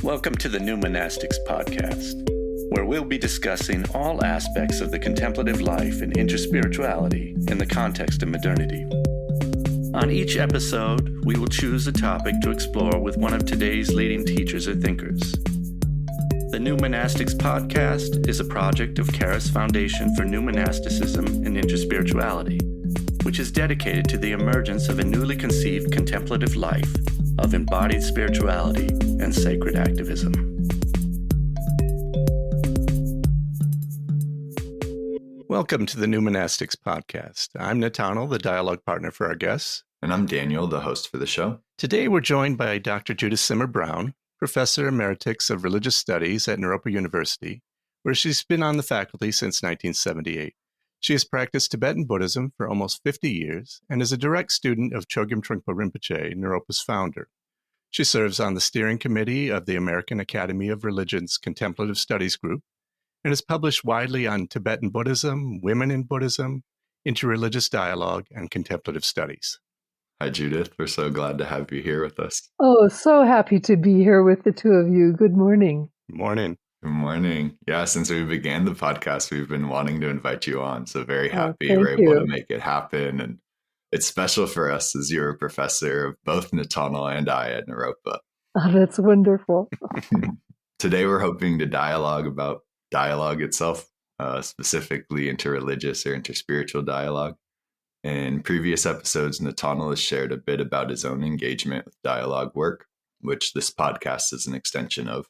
Welcome to the New Monastics podcast, where we'll be discussing all aspects of the contemplative life and interspirituality in the context of modernity. On each episode, we will choose a topic to explore with one of today's leading teachers or thinkers. The New Monastics podcast is a project of Charis Foundation for New Monasticism and Interspirituality, which is dedicated to the emergence of a newly conceived contemplative life of embodied spirituality and sacred activism. Welcome to the New Monastics podcast. I'm Nathaniel, the dialogue partner for our guests. And I'm Daniel, the host for the show. Today we're joined by Dr. Judith Simmer-Brown, Professor Emeritx of Religious Studies at Naropa University, where she's been on the faculty since 1978. She has practiced Tibetan Buddhism for almost 50 years and is a direct student of Chogyam Trungpa Rinpoche, Naropa's founder. She serves on the steering committee of the American Academy of Religion's Contemplative Studies Group and has published widely on Tibetan Buddhism, women in Buddhism, interreligious dialogue, and contemplative studies. Hi, Judith. We're so glad to have you here with us. Oh, so happy to be here with the two of you. Good morning. Good morning. Good morning. Yeah, since we began the podcast, we've been wanting to invite you on. So very happy we're able to make it happen. And it's special for us as you're a professor of both Nathaniel and I at Naropa. Oh, that's wonderful. Today, we're hoping to dialogue about dialogue itself, specifically interreligious or interspiritual dialogue. In previous episodes, Nathaniel has shared a bit about his own engagement with dialogue work, which this podcast is an extension of.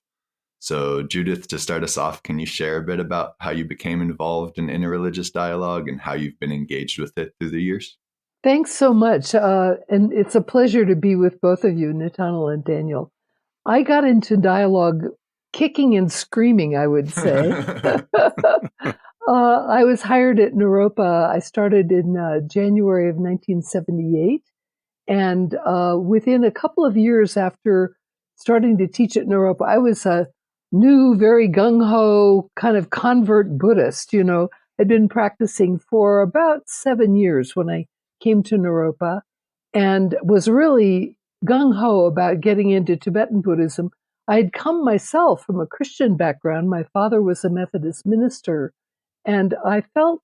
So, Judith, to start us off, can you share a bit about how you became involved in interreligious dialogue and how you've been engaged with it through the years? Thanks so much. And it's a pleasure to be with both of you, Nathaniel and Daniel. I got into dialogue kicking and screaming, I would say. I was hired at Naropa. I started in January of 1978. And within a couple of years after starting to teach at Naropa, I was a new, very gung-ho kind of convert Buddhist. You know, I'd been practicing for about 7 years when I came to Naropa and was really gung-ho about getting into Tibetan Buddhism. I had come myself from a Christian background. My father was a Methodist minister. And I felt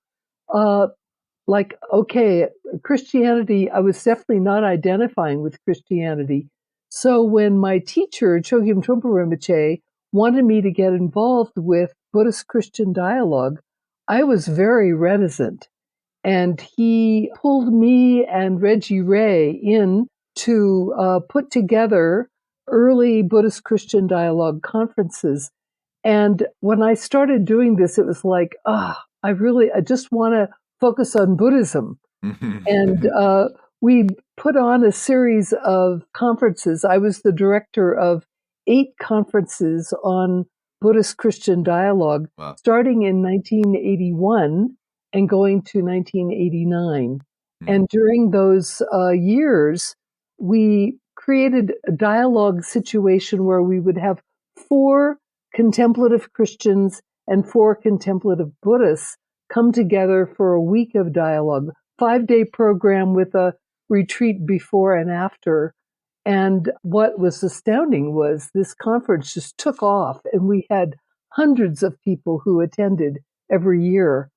like, okay, Christianity, I was definitely not identifying with Christianity. So when my teacher, Chogyam Trungpa Rinpoche, wanted me to get involved with Buddhist-Christian Dialogue, I was very reticent. And he pulled me and Reggie Ray in to put together early Buddhist-Christian Dialogue conferences. And when I started doing this, it was like, I just want to focus on Buddhism. And we put on a series of conferences. I was the director of 8 conferences on Buddhist-Christian Dialogue, starting in 1981 and going to 1989. And during those years, we created a dialogue situation where we would have 4 contemplative Christians and 4 contemplative Buddhists come together for a week of dialogue, 5-day program with a retreat before and after. And what was astounding was this conference just took off, and we had hundreds of people who attended every year.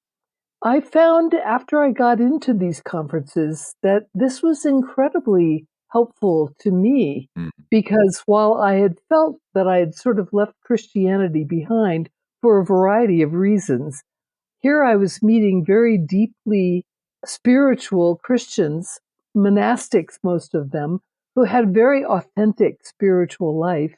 I found after I got into these conferences that this was incredibly helpful to me, because while I had felt that I had sort of left Christianity behind for a variety of reasons, here I was meeting very deeply spiritual Christians, monastics, most of them, who had very authentic spiritual life,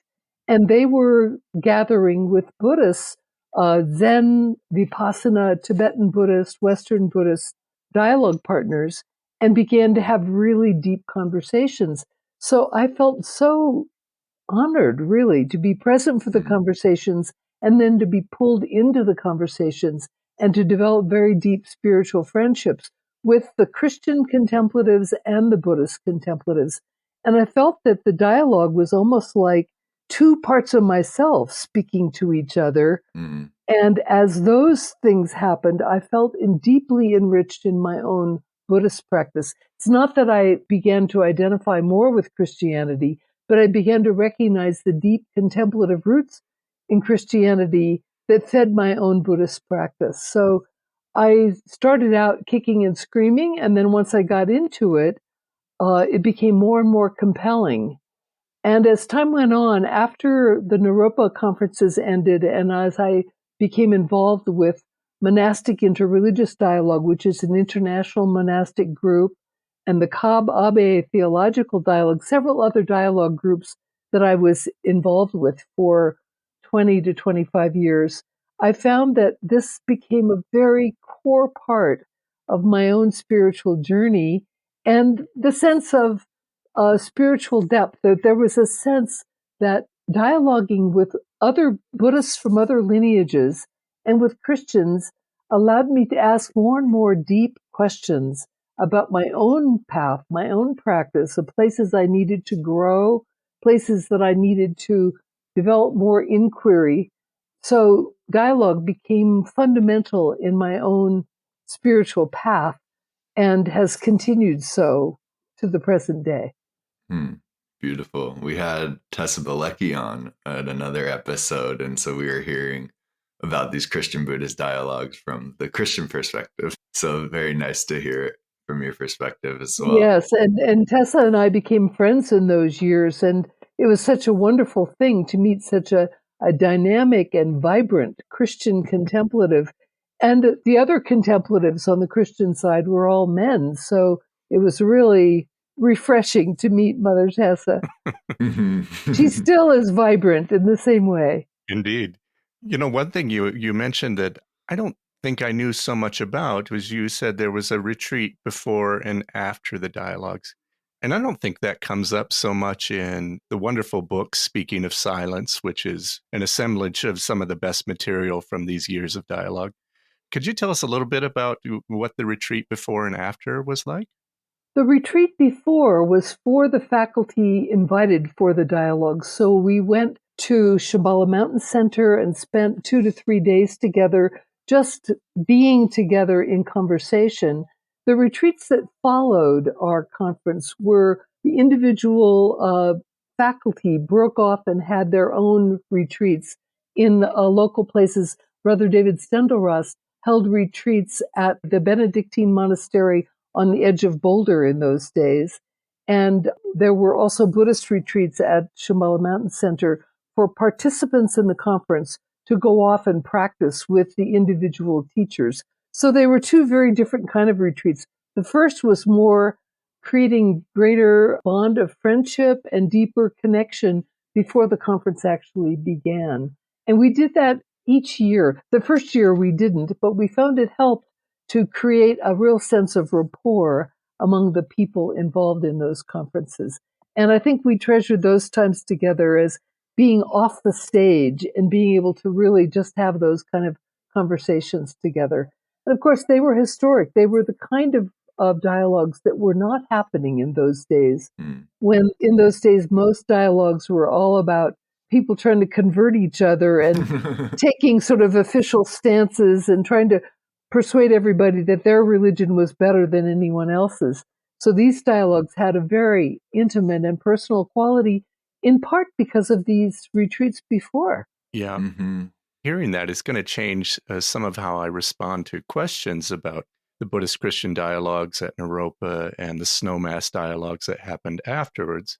and they were gathering with Buddhists, Zen, Vipassana, Tibetan Buddhist, Western Buddhist dialogue partners, and began to have really deep conversations. So I felt so honored, really, to be present for the conversations and then to be pulled into the conversations and to develop very deep spiritual friendships with the Christian contemplatives and the Buddhist contemplatives. And I felt that the dialogue was almost like 2 parts of myself speaking to each other. And as those things happened, I felt deeply enriched in my own Buddhist practice. It's not that I began to identify more with Christianity, but I began to recognize the deep contemplative roots in Christianity that fed my own Buddhist practice. So I started out kicking and screaming, and then once I got into it, it became more and more compelling. And as time went on, after the Naropa conferences ended, and as I became involved with Monastic Interreligious Dialogue, which is an international monastic group, and the Cobb Abe Theological Dialogue, several other dialogue groups that I was involved with for 20 to 25 years, I found that this became a very core part of my own spiritual journey and the sense of spiritual depth. That there was a sense that dialoguing with other Buddhists from other lineages and with Christians allowed me to ask more and more deep questions about my own path, my own practice, the places I needed to grow, places that I needed to develop more inquiry. So dialogue became fundamental in my own spiritual path and has continued so to the present day. Beautiful. We had Tessa Bilecki on at another episode, and so we were hearing about these Christian Buddhist dialogues from the Christian perspective. So very nice to hear it from your perspective as well. Yes, and Tessa and I became friends in those years, and it was such a wonderful thing to meet such a dynamic and vibrant Christian contemplative. And the other contemplatives on the Christian side were all men, so it was really refreshing to meet Mother Tessa. She still is vibrant in the same way. Indeed. You know, one thing you mentioned that I don't think I knew so much about was you said there was a retreat before and after the dialogues. And I don't think that comes up so much in the wonderful book, Speaking of Silence, which is an assemblage of some of the best material from these years of dialogue. Could you tell us a little bit about what the retreat before and after was like? The retreat before was for the faculty invited for the dialogue. So we went to Shambhala Mountain Center and spent 2 to 3 days together, just being together in conversation. The retreats that followed our conference were the individual faculty broke off and had their own retreats in local places. Brother David Stendelrost held retreats at the Benedictine monastery on the edge of Boulder in those days. And there were also Buddhist retreats at Shambhala Mountain Center for participants in the conference to go off and practice with the individual teachers. So they were two very different kind of retreats. The first was more creating greater bond of friendship and deeper connection before the conference actually began. And we did that each year. The first year we didn't, but we found it helped to create a real sense of rapport among the people involved in those conferences. And I think we treasured those times together as being off the stage and being able to really just have those kind of conversations together. And of course, they were historic. They were the kind of dialogues that were not happening in those days. When in those days, most dialogues were all about people trying to convert each other and taking sort of official stances and trying to persuade everybody that their religion was better than anyone else's. So these dialogues had a very intimate and personal quality, in part because of these retreats before. Yeah. Hearing that is going to change some of how I respond to questions about the Buddhist-Christian dialogues at Naropa and the Snowmass dialogues that happened afterwards,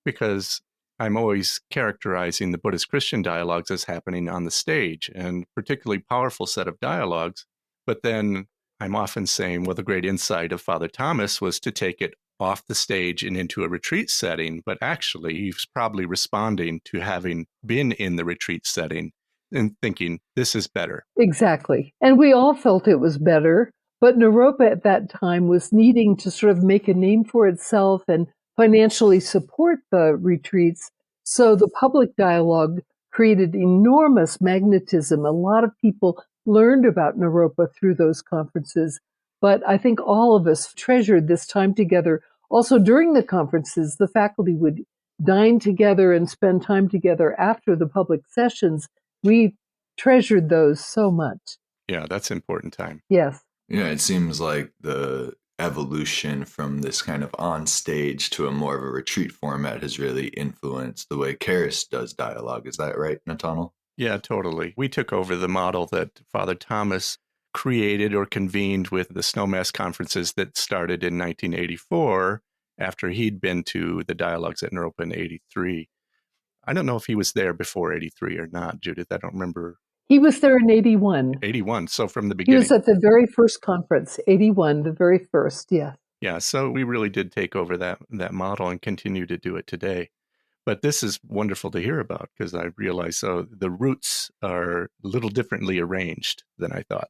because I'm always characterizing the Buddhist-Christian dialogues as happening on the stage, and particularly powerful set of dialogues. But then I'm often saying, well, the great insight of Father Thomas was to take it off the stage and into a retreat setting, but actually he's probably responding to having been in the retreat setting and thinking, this is better. Exactly. And we all felt it was better, but Naropa at that time was needing to sort of make a name for itself and financially support the retreats. So the public dialogue created enormous magnetism. A lot of people learned about Naropa through those conferences. But I think all of us treasured this time together. Also, during the conferences, the faculty would dine together and spend time together after the public sessions. We treasured those so much. Yeah, that's important time. Yes. Yeah, it seems like the evolution from this kind of on stage to a more of a retreat format has really influenced the way Charis does dialogue. Is that right, Nathaniel? Yeah, totally. We took over the model that Father Thomas created or convened with the Snowmass conferences that started in 1984 after he'd been to the dialogues at Naropa in 83. I don't know if he was there before 83 or not, Judith. I don't remember. He was there in 81. 81, so from the He was beginning. at the very first conference, 81, the very first, yeah. Yeah, so we really did take over that model and continue to do it today. But this is wonderful to hear about because I realize the roots are a little differently arranged than I thought.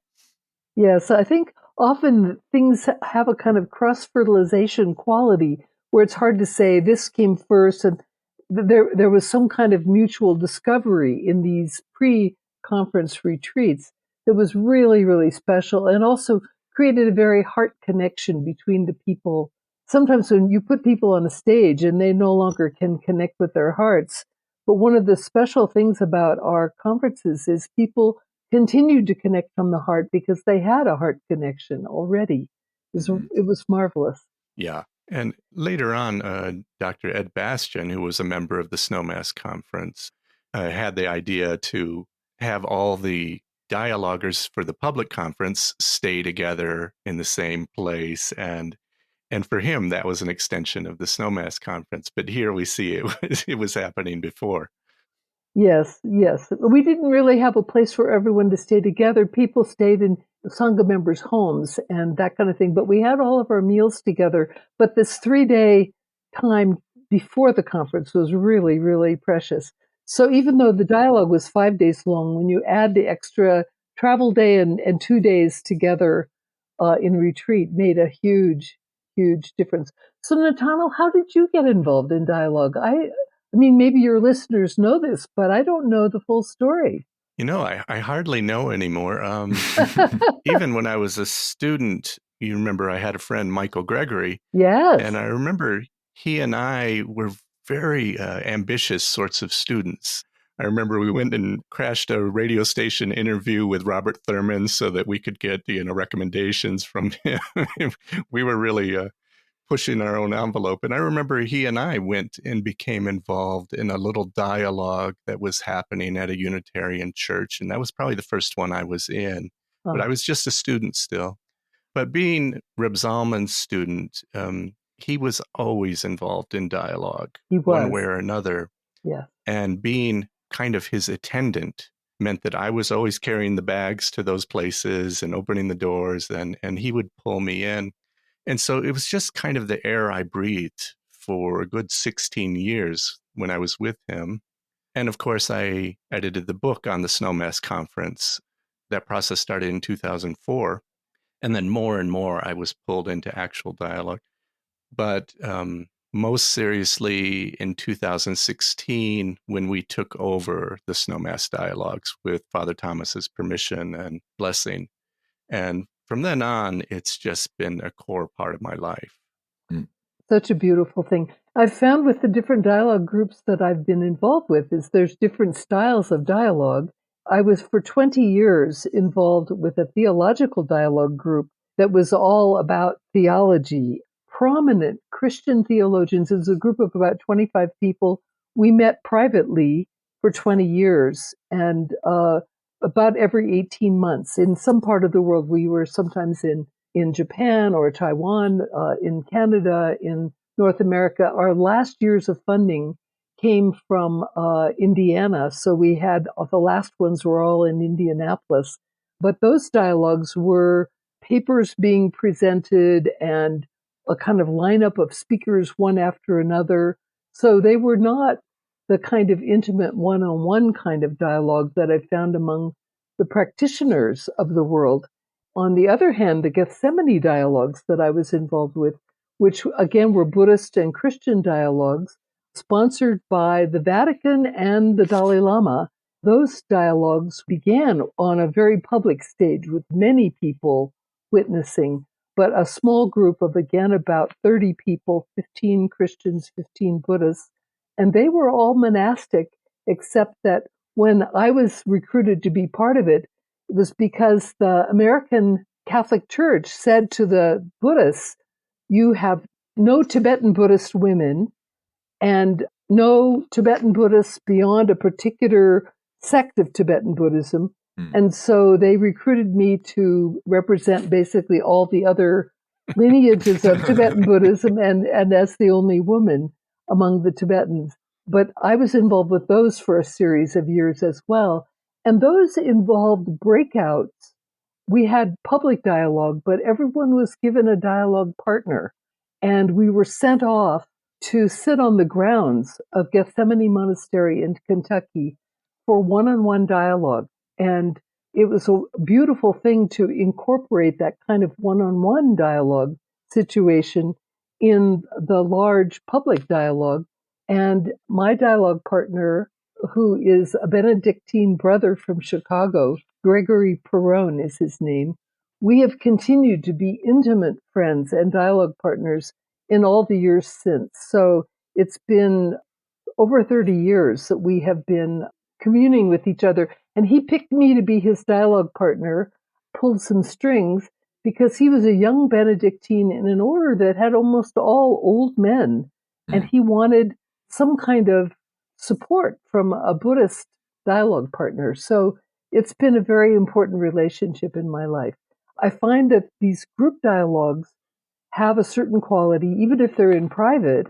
Yes, I think often things have a kind of cross-fertilization quality where it's hard to say this came first and there was some kind of mutual discovery in these pre-conference retreats that was really, really special and also created a very heart connection between the people. Sometimes when you put people on a stage and they no longer can connect with their hearts, but one of the special things about our conferences is people continued to connect from the heart because they had a heart connection already. It was marvelous. Yeah. And later on, Dr. Ed Bastian, who was a member of the Snowmass Conference, had the idea to have all the dialoguers for the public conference stay together in the same place. And for him, that was an extension of the Snowmass Conference. But here we see it was happening before. Yes, yes. We didn't really have a place for everyone to stay together. People stayed in Sangha members' homes and that kind of thing. But we had all of our meals together. But this 3-day time before the conference was really, really precious. So even though the dialogue was 5 days long, when you add the extra travel day and 2 days together in retreat, made a huge, huge difference. So Nathaniel, how did you get involved in dialogue? I mean, maybe your listeners know this, but I don't know the full story. You know, I hardly know anymore. Even when I was a student, you remember I had a friend, Michael Gregory. Yes. And I remember he and I were very ambitious sorts of students. I remember we went and crashed a radio station interview with Robert Thurman so that we could get, recommendations from him. We were really pushing our own envelope. And I remember he and I went and became involved in a little dialogue that was happening at a Unitarian church. And that was probably the first one I was in, but I was just a student still. But being Reb Zalman's student, he was always involved in dialogue, one way or another. Yeah. And being kind of his attendant meant that I was always carrying the bags to those places and opening the doors, and he would pull me in. And so it was just kind of the air I breathed for a good 16 years when I was with him. And of course, I edited the book on the Snowmass Conference. That process started in 2004. And then more and more, I was pulled into actual dialogue. But most seriously in 2016, when we took over the Snowmass Dialogues with Father Thomas's permission and blessing. And from then on, it's just been a core part of my life. Such a beautiful thing. I've found with the different dialogue groups that I've been involved with is there's different styles of dialogue. I was for 20 years involved with a theological dialogue group that was all about theology. Prominent Christian theologians. It was a group of about 25 people. We met privately for 20 years and about every 18 months. In some part of the world, we were sometimes in Japan or Taiwan, in Canada, in North America. Our last years of funding came from Indiana, so we had the last ones were all in Indianapolis. But those dialogues were papers being presented and a kind of lineup of speakers one after another. So they were not the kind of intimate one-on-one kind of dialogue that I found among the practitioners of the world. On the other hand, the Gethsemane dialogues that I was involved with, which again were Buddhist and Christian dialogues, sponsored by the Vatican and the Dalai Lama, those dialogues began on a very public stage with many people witnessing, but a small group of, again, about 30 people, 15 Christians, 15 Buddhists, and they were all monastic, except that when I was recruited to be part of it, it was because the American Catholic Church said to the Buddhists, you have no Tibetan Buddhist women and no Tibetan Buddhists beyond a particular sect of Tibetan Buddhism. And so they recruited me to represent basically all the other lineages of Tibetan Buddhism and as the only woman among the Tibetans. But I was involved with those for a series of years as well. And those involved breakouts. We had public dialogue, but everyone was given a dialogue partner. And we were sent off to sit on the grounds of Gethsemane Monastery in Kentucky for one-on-one dialogue. And it was a beautiful thing to incorporate that kind of one-on-one dialogue situation in the large public dialogue. And my dialogue partner, who is a Benedictine brother from Chicago, Gregory Perrone is his name, we have continued to be intimate friends and dialogue partners in all the years since. So it's been over 30 years that we have been communing with each other. And he picked me to be his dialogue partner, pulled some strings, because he was a young Benedictine in an order that had almost all old men. And he wanted some kind of support from a Buddhist dialogue partner. So it's been a very important relationship in my life. I find that these group dialogues have a certain quality, even if they're in private.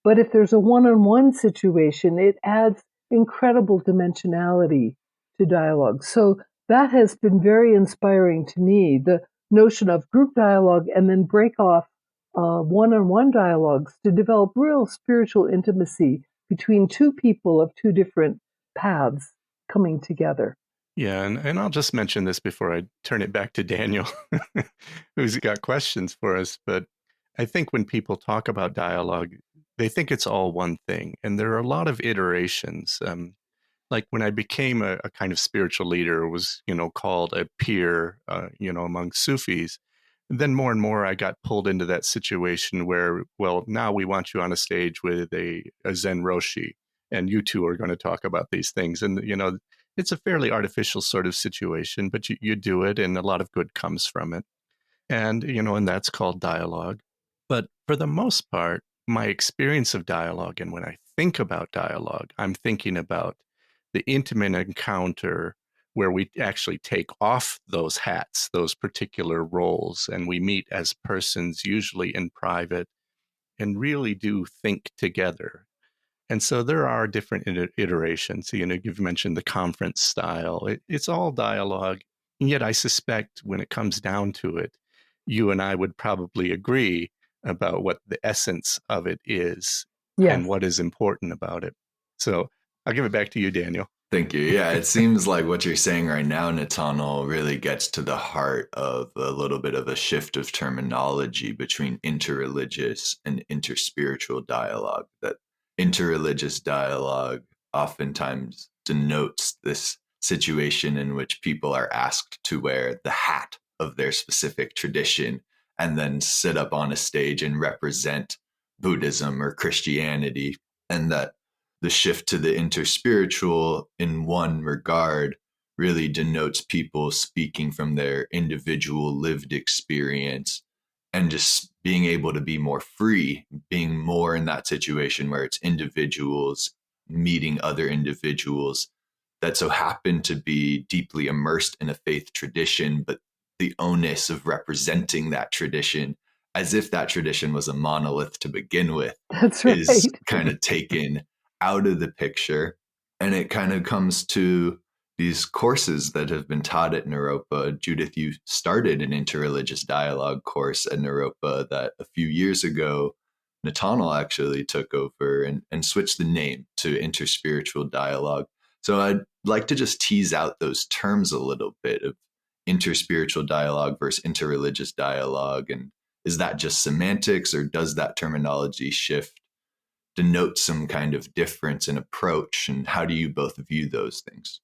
But if there's a one-on-one situation, it adds incredible dimensionality to dialogue. So that has been very inspiring to me, the notion of group dialogue and then break off one-on-one dialogues to develop real spiritual intimacy between two people of two different paths coming together. Yeah, and I'll just mention this before I turn it back to Daniel, who's got questions for us. But I think when people talk about dialogue, they think it's all one thing. And there are a lot of iterations. Like when I became a kind of spiritual leader, was, called a peer, among Sufis. And then more and more I got pulled into that situation where, well, now we want you on a stage with a Zen Roshi, and you two are going to talk about these things. And, it's a fairly artificial sort of situation, but you do it and a lot of good comes from it. And, and that's called dialogue. But for the most part, my experience of dialogue, and when I think about dialogue, I'm thinking about the intimate encounter where we actually take off those hats, those particular roles, and we meet as persons, usually in private, and really do think together. And so there are different iterations. You've mentioned the conference style. It's all dialogue. And yet I suspect when it comes down to it, you and I would probably agree about what the essence of it is and what is important about it. So I'll give it back to you, Daniel. Thank you. Yeah, it seems like what you're saying right now, Nathaniel, really gets to the heart of a little bit of a shift of terminology between interreligious and interspiritual dialogue. That interreligious dialogue oftentimes denotes this situation in which people are asked to wear the hat of their specific tradition and then sit up on a stage and represent Buddhism or Christianity, and that the shift to the interspiritual in one regard really denotes people speaking from their individual lived experience and just being able to be more free, being more in that situation where it's individuals meeting other individuals that so happen to be deeply immersed in a faith tradition, but the onus of representing that tradition as if that tradition was a monolith to begin with is kind of taken out of the picture. And it kind of comes to these courses that have been taught at Naropa. Judith, you started an interreligious dialogue course at Naropa that a few years ago, Nathaniel actually took over and switched the name to interspiritual dialogue. So I'd like to just tease out those terms a little bit of interspiritual dialogue versus interreligious dialogue. And is that just semantics, or does that terminology shift denote some kind of difference in approach? And how do you both view those things?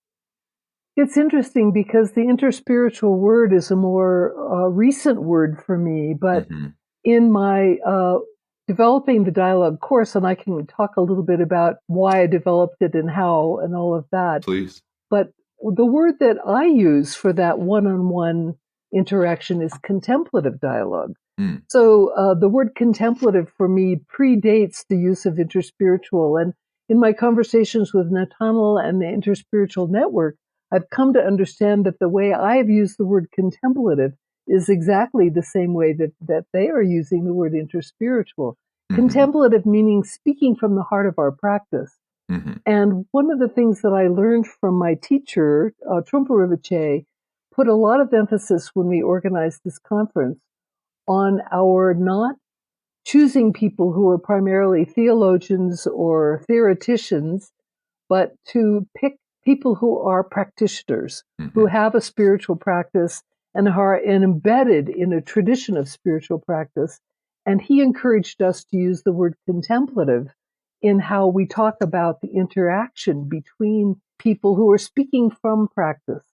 It's interesting because the interspiritual word is a more recent word for me, but in my developing the dialogue course, and I can talk a little bit about why I developed it and how and all of that. Please. But the word that I use for that one-on-one interaction is contemplative dialogue. Mm. So the word contemplative for me predates the use of interspiritual. And in my conversations with Nathaniel and the Interspiritual Network, I've come to understand that the way I've used the word contemplative is exactly the same way that they are using the word interspiritual. Mm-hmm. Contemplative meaning speaking from the heart of our practice. Mm-hmm. And one of the things that I learned from my teacher, Trungpa Rinpoche, put a lot of emphasis when we organized this conference on our not choosing people who are primarily theologians or theoreticians, but to pick people who are practitioners, Mm-hmm. who have a spiritual practice and are embedded in a tradition of spiritual practice. And he encouraged us to use the word contemplative in how we talk about the interaction between people who are speaking from practice.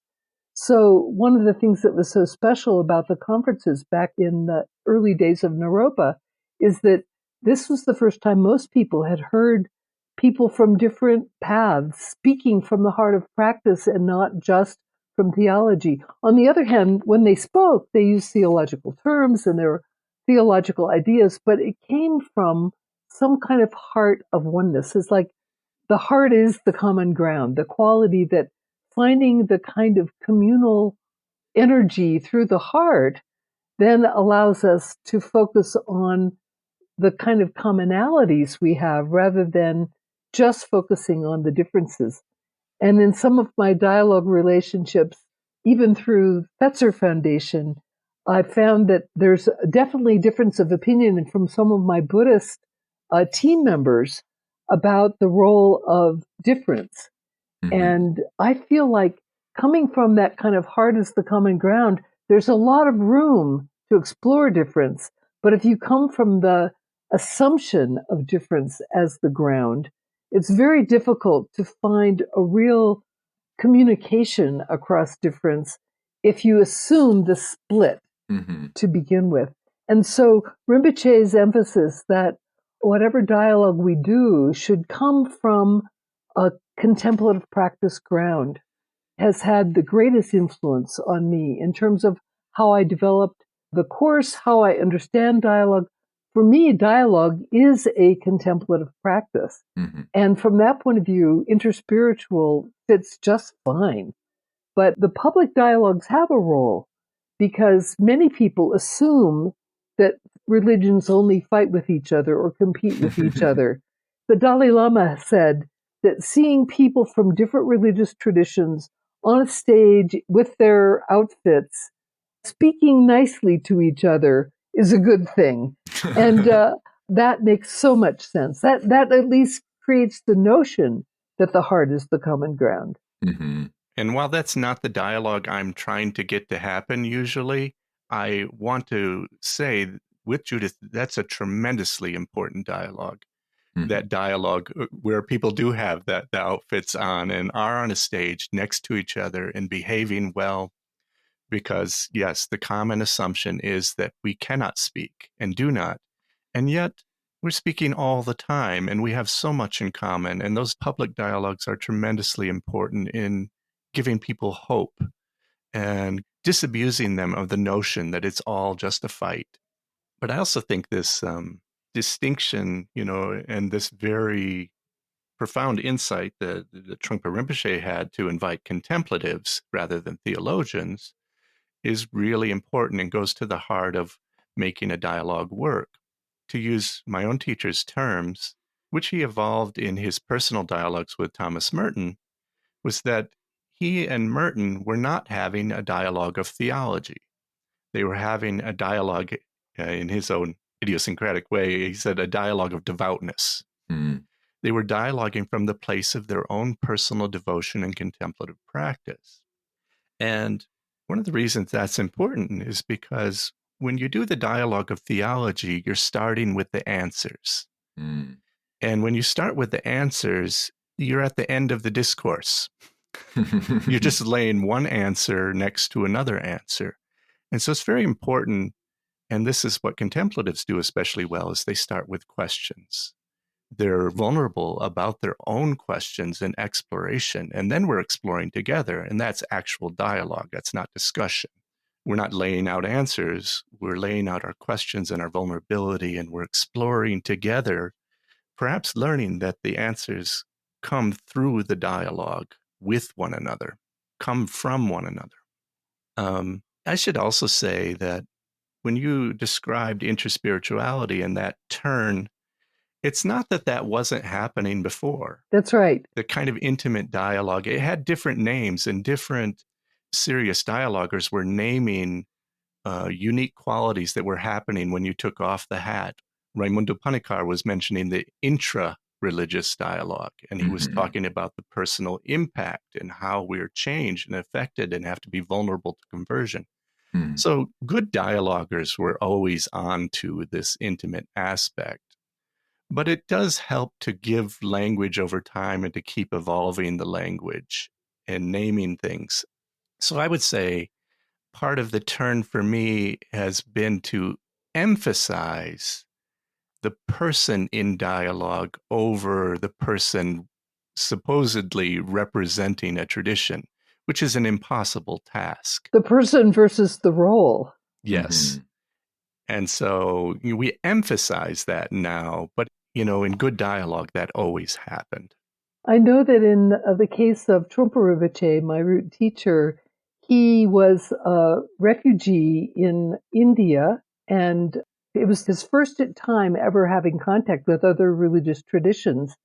So one of the things that was so special about the conferences back in the early days of Naropa is that this was the first time most people had heard people from different paths speaking from the heart of practice and not just from theology. On the other hand, when they spoke, they used theological terms and their theological ideas, but it came from some kind of heart of oneness. It's like the heart is the common ground, the quality that finding the kind of communal energy through the heart then allows us to focus on the kind of commonalities we have rather than just focusing on the differences. And in some of my dialogue relationships, even through Fetzer Foundation, I found that there's definitely difference of opinion from some of my Buddhist team members about the role of difference. Mm-hmm. And I feel like coming from that kind of heart is the common ground, there's a lot of room to explore difference. But if you come from the assumption of difference as the ground, it's very difficult to find a real communication across difference if you assume the split Mm-hmm. to begin with. And so Rinpoche's emphasis that whatever dialogue we do should come from a contemplative practice ground has had the greatest influence on me in terms of how I developed the course, how I understand dialogue. For me, dialogue is a contemplative practice. Mm-hmm. And from that point of view, interspiritual fits just fine. But the public dialogues have a role because many people assume that religions only fight with each other or compete with each other. The Dalai Lama said that seeing people from different religious traditions on a stage with their outfits speaking nicely to each other is a good thing. And that makes so much sense. That at least creates the notion that the heart is the common ground. Mm-hmm. And while that's not the dialogue I'm trying to get to happen usually, I want to say with Judith, that's a tremendously important dialogue. Mm-hmm. That dialogue where people do have the outfits on and are on a stage next to each other and behaving well. Because, yes, the common assumption is that we cannot speak and do not. And yet we're speaking all the time and we have so much in common. And those public dialogues are tremendously important in giving people hope and disabusing them of the notion that it's all just a fight. But I also think this distinction, and this very profound insight that Trungpa Rinpoche had to invite contemplatives rather than theologians is really important and goes to the heart of making a dialogue work. To use my own teacher's terms, which he evolved in his personal dialogues with Thomas Merton, was that he and Merton were not having a dialogue of theology. They were having a dialogue in his own idiosyncratic way. He said a dialogue of devoutness. Mm-hmm. They were dialoguing from the place of their own personal devotion and contemplative practice. And one of the reasons that's important is because when you do the dialogue of theology, you're starting with the answers. Mm. And when you start with the answers, you're at the end of the discourse. You're just laying one answer next to another answer. And so it's very important, and this is what contemplatives do especially well, is they start with questions. They're vulnerable about their own questions and exploration, and then we're exploring together, and that's actual dialogue. That's not discussion. we're not laying out answers. We're laying out our questions and our vulnerability, and we're exploring together, perhaps learning that the answers come through the dialogue with one another, come from one another. I should also say that when you described interspirituality and that turn, it's not that that wasn't happening before. That's right. The kind of intimate dialogue, it had different names, and different serious dialoguers were naming unique qualities that were happening when you took off the hat. Raimundo Panikkar was mentioning the intra-religious dialogue, and he was talking about the personal impact and how we're changed and affected and have to be vulnerable to conversion. So good dialoguers were always on to this intimate aspect. But it does help to give language over time and to keep evolving the language and naming things. So I would say part of the turn for me has been to emphasize the person in dialogue over the person supposedly representing a tradition, which is an impossible task. The person versus the role. Yes. And so we emphasize that now, but in good dialogue, that always happened. I know that in the case of Trungpa Rinpoche, my root teacher, he was a refugee in India, and it was his first time ever having contact with other religious traditions.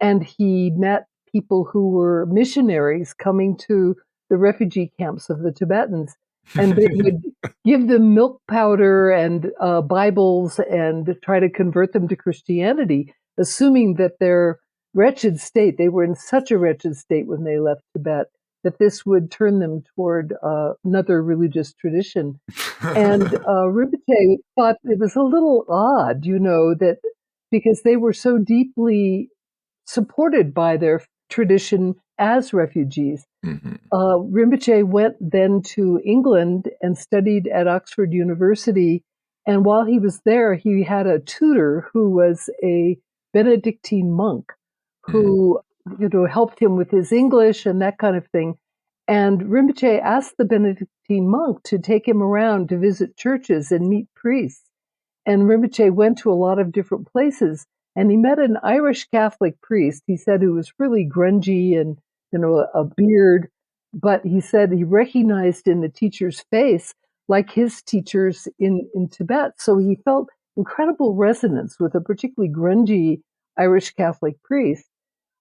And he met people who were missionaries coming to the refugee camps of the Tibetans. And they would give them milk powder and Bibles and try to convert them to Christianity, assuming that their wretched state, they were in such a wretched state when they left Tibet, that this would turn them toward another religious tradition. And Rinpoche thought it was a little odd, that because they were so deeply supported by their tradition as refugees. Rinpoche went then to England and studied at Oxford University. And while he was there, he had a tutor who was a Benedictine monk who helped him with his English and that kind of thing. And Rinpoche asked the Benedictine monk to take him around to visit churches and meet priests. And Rinpoche went to a lot of different places. And he met an Irish Catholic priest, he said, who was really grungy and, a beard. But he said he recognized in the teacher's face like his teachers in Tibet. So he felt incredible resonance with a particularly grungy Irish Catholic priest.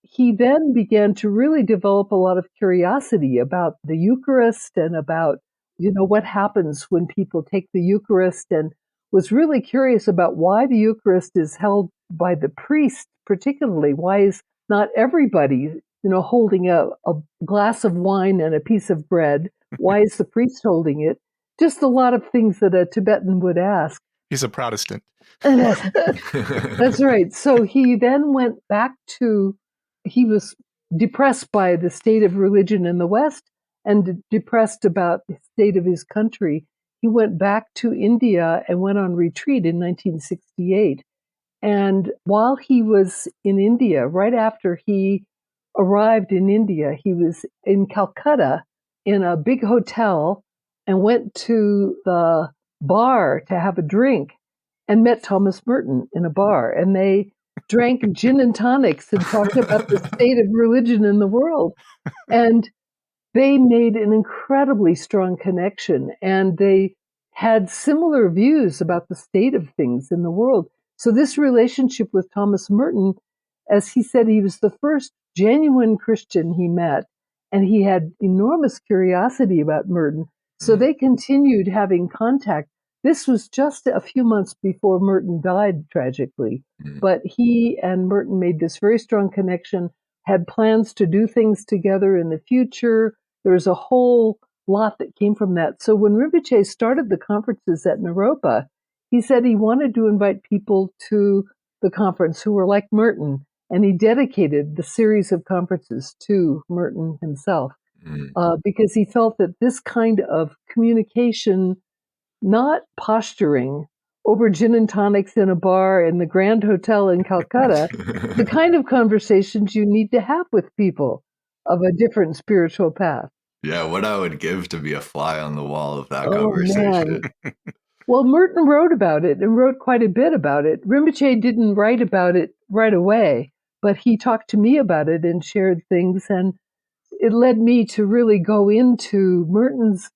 He then began to really develop a lot of curiosity about the Eucharist and about, what happens when people take the Eucharist, and was really curious about why the Eucharist is held by the priest particularly. Why is not everybody, holding a glass of wine and a piece of bread? Why is the priest holding it? Just a lot of things that a Tibetan would ask. He's a Protestant. That's right. So he then went back he was depressed by the state of religion in the West and depressed about the state of his country. He went back to India and went on retreat in 1968. And while he was in India, right after he arrived in India, he was in Calcutta in a big hotel and went to the bar to have a drink and met Thomas Merton in a bar. And they drank gin and tonics and talked about the state of religion in the world. And they made an incredibly strong connection, and they had similar views about the state of things in the world. So this relationship with Thomas Merton, as he said, he was the first genuine Christian he met, and he had enormous curiosity about Merton. So they continued having contact. This was just a few months before Merton died, tragically. But he and Merton made this very strong connection, had plans to do things together in the future. There was a whole lot that came from that. So when Rinpoche started the conferences at Naropa, he said he wanted to invite people to the conference who were like Merton, and he dedicated the series of conferences to Merton himself, because he felt that this kind of communication, not posturing over gin and tonics in a bar in the Grand Hotel in Calcutta, the kind of conversations you need to have with people of a different spiritual path. Yeah, what I would give to be a fly on the wall of that Oh, conversation. man. Well, Merton wrote about it and wrote quite a bit about it. Rinpoche didn't write about it right away, but he talked to me about it and shared things. And it led me to really go into Merton's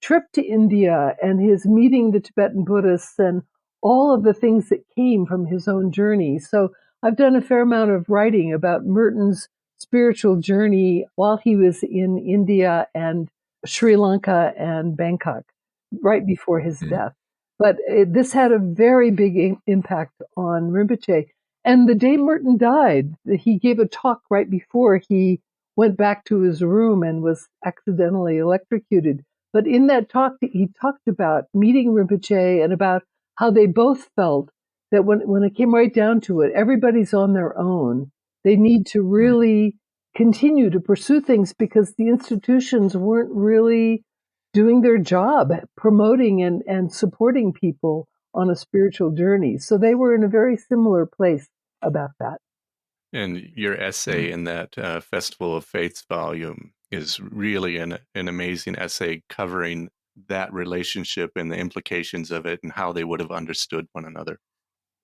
trip to India and his meeting the Tibetan Buddhists and all of the things that came from his own journey. So I've done a fair amount of writing about Merton's spiritual journey while he was in India and Sri Lanka and Bangkok right before his death. But this had a very big impact on Rinpoche. And the day Merton died, he gave a talk right before he went back to his room and was accidentally electrocuted. But in that talk, he talked about meeting Rinpoche and about how they both felt that when it came right down to it, everybody's on their own. They need to really continue to pursue things because the institutions weren't really doing their job promoting and supporting people on a spiritual journey. So they were in a very similar place about that. And your essay in that Festival of Faiths volume is really an amazing essay covering that relationship and the implications of it and how they would have understood one another.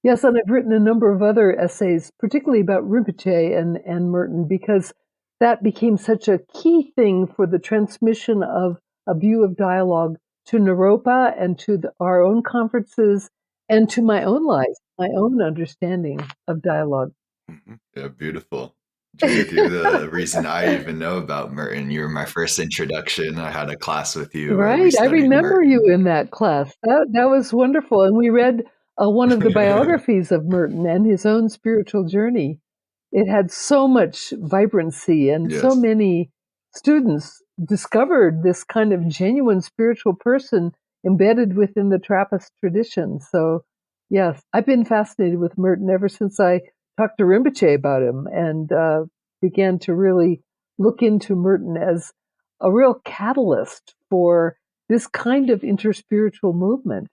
Yes, and I've written a number of other essays, particularly about Rinpoche and Merton, because that became such a key thing for the transmission of a view of dialogue to Naropa and to our own conferences and to my own life, my own understanding of dialogue. Mm-hmm. Yeah, beautiful. Judith, you're the reason I even know about Merton. You were my first introduction. I had a class with you. Right. I remember you in that class. That was wonderful. And we read one of the biographies of Merton and his own spiritual journey. It had so much vibrancy and so many students discovered this kind of genuine spiritual person embedded within the Trappist tradition. So, yes, I've been fascinated with Merton ever since I talked to Rinpoche about him and began to really look into Merton as a real catalyst for this kind of interspiritual movement.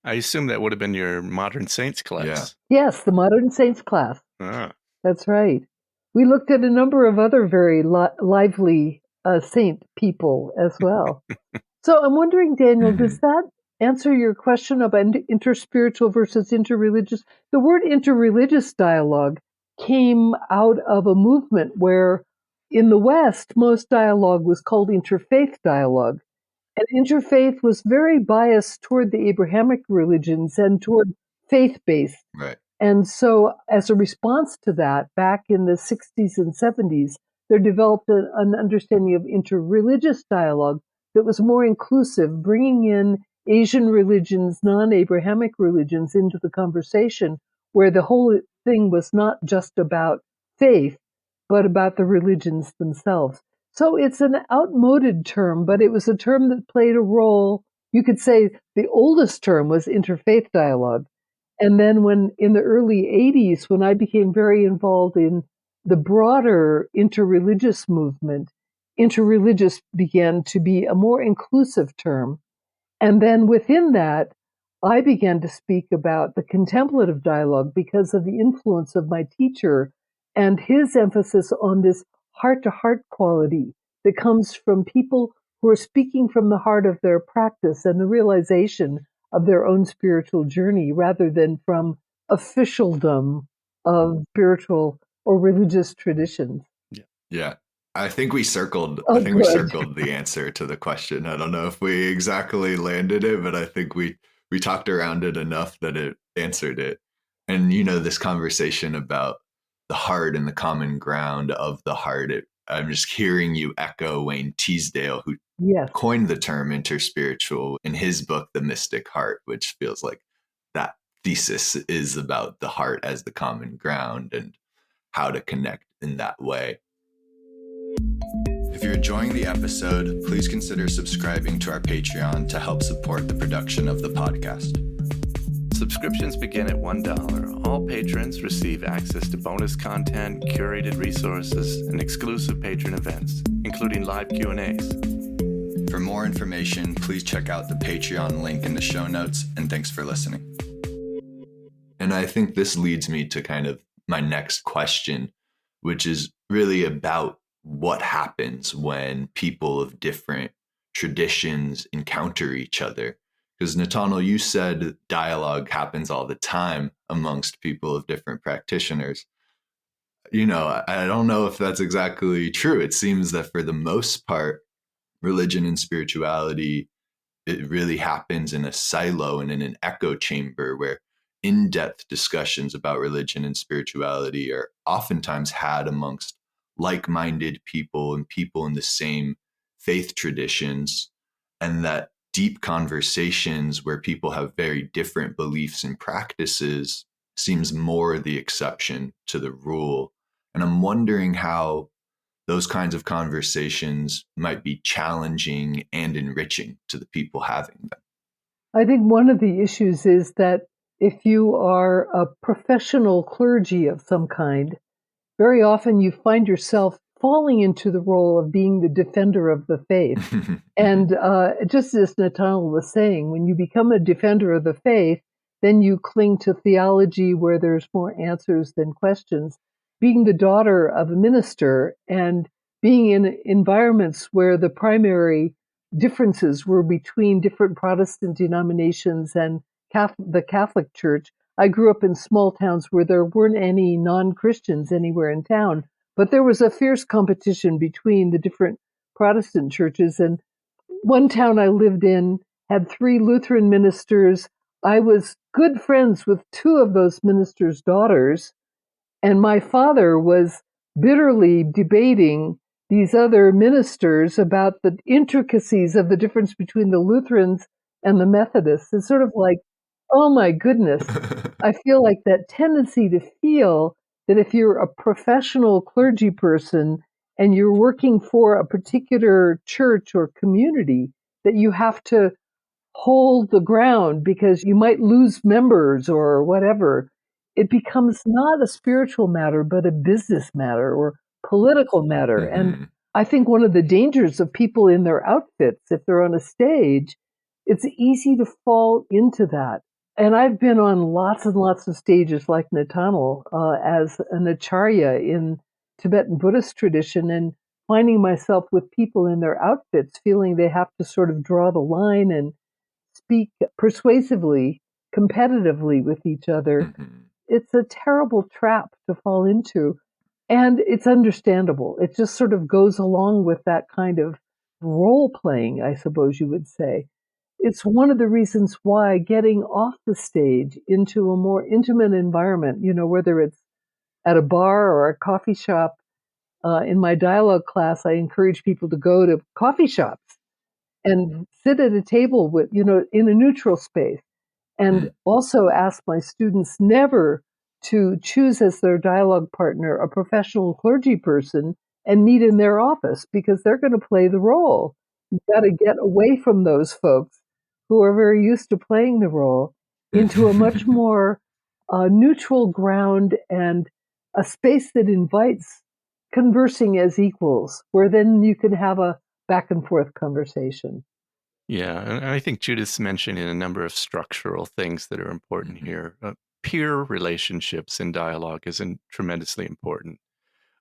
I assume that would have been your Modern Saints class. Yeah. Yes, the Modern Saints class. Ah. That's right. We looked at a number of other very lively saint people as well. So I'm wondering, Daniel, does that answer your question about interspiritual versus interreligious? The word interreligious dialogue came out of a movement where in the West, most dialogue was called interfaith dialogue. And interfaith was very biased toward the Abrahamic religions and toward faith-based. Right. And so as a response to that, back in the 60s and 70s, there developed an understanding of interreligious dialogue that was more inclusive, bringing in Asian religions, non-Abrahamic religions into the conversation, where the whole thing was not just about faith, but about the religions themselves. So it's an outmoded term, but it was a term that played a role. You could say the oldest term was interfaith dialogue. And then when in the early 80s, when I became very involved in the broader interreligious movement, interreligious began to be a more inclusive term. And then within that, I began to speak about the contemplative dialogue because of the influence of my teacher and his emphasis on this heart-to-heart quality that comes from people who are speaking from the heart of their practice and the realization of their own spiritual journey rather than from officialdom of spiritual or religious traditions. Yeah. I think we circled we circled the answer to the question. I don't know if we exactly landed it, but I think we talked around it enough that it answered it. And this conversation about the heart and the common ground of the heart, I'm just hearing you echo Wayne Teasdale, who coined the term interspiritual in his book, The Mystic Heart, which feels like that thesis is about the heart as the common ground and how to connect in that way. If you're enjoying the episode, please consider subscribing to our Patreon to help support the production of the podcast. Subscriptions begin at $1. All patrons receive access to bonus content, curated resources, and exclusive patron events, including live Q&As. For more information, please check out the Patreon link in the show notes, and thanks for listening. And I think this leads me to kind of my next question, which is really about what happens when people of different traditions encounter each other. Because Nathaniel, you said dialogue happens all the time amongst people of different practitioners. I don't know if that's exactly true. It seems that for the most part, religion and spirituality, it really happens in a silo and in an echo chamber where in-depth discussions about religion and spirituality are oftentimes had amongst like-minded people and people in the same faith traditions, and that deep conversations where people have very different beliefs and practices seems more the exception to the rule. And I'm wondering how those kinds of conversations might be challenging and enriching to the people having them. I think one of the issues is that if you are a professional clergy of some kind, very often you find yourself falling into the role of being the defender of the faith. And just as Nathaniel was saying, when you become a defender of the faith, then you cling to theology where there's more answers than questions. Being the daughter of a minister and being in environments where the primary differences were between different Protestant denominations and the Catholic Church. I grew up in small towns where there weren't any non-Christians anywhere in town, but there was a fierce competition between the different Protestant churches. And one town I lived in had 3 Lutheran ministers. I was good friends with 2 of those ministers' daughters, and my father was bitterly debating these other ministers about the intricacies of the difference between the Lutherans and the Methodists. It's sort of like, oh my goodness. I feel like that tendency to feel that if you're a professional clergy person and you're working for a particular church or community, that you have to hold the ground because you might lose members or whatever. It becomes not a spiritual matter, but a business matter or political matter. And I think one of the dangers of people in their outfits, if they're on a stage, it's easy to fall into that. And I've been on lots and lots of stages like Nathaniel as an Acharya in Tibetan Buddhist tradition, and finding myself with people in their outfits feeling they have to sort of draw the line and speak persuasively, competitively with each other. It's a terrible trap to fall into. And it's understandable. It just sort of goes along with that kind of role playing, I suppose you would say. It's one of the reasons why getting off the stage into a more intimate environment, whether it's at a bar or a coffee shop. In my dialogue class, I encourage people to go to coffee shops and sit at a table with, in a neutral space. And also ask my students never to choose as their dialogue partner a professional clergy person and meet in their office, because they're going to play the role. You've got to get away from those folks who are very used to playing the role into a much more neutral ground and a space that invites conversing as equals, where then you can have a back and forth conversation. Yeah, and I think Judith's mentioning a number of structural things that are important here. Peer relationships in dialogue isn't tremendously important.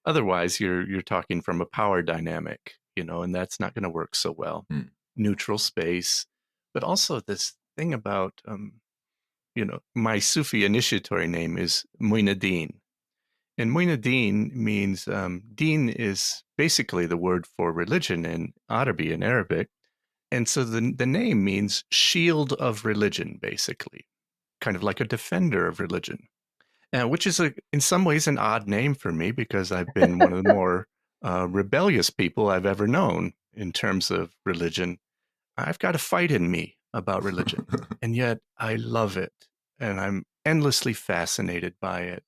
Otherwise, you're talking from a power dynamic, and that's not going to work so well. Neutral space, but also this thing about, my Sufi initiatory name is Muinadeen. And Muinadeen means, deen is basically the word for religion in Arabic and Arabic. And so the name means shield of religion, basically, kind of like a defender of religion, which is in some ways an odd name for me, because I've been one of the more rebellious people I've ever known in terms of religion. I've got a fight in me about religion, and yet I love it, and I'm endlessly fascinated by it,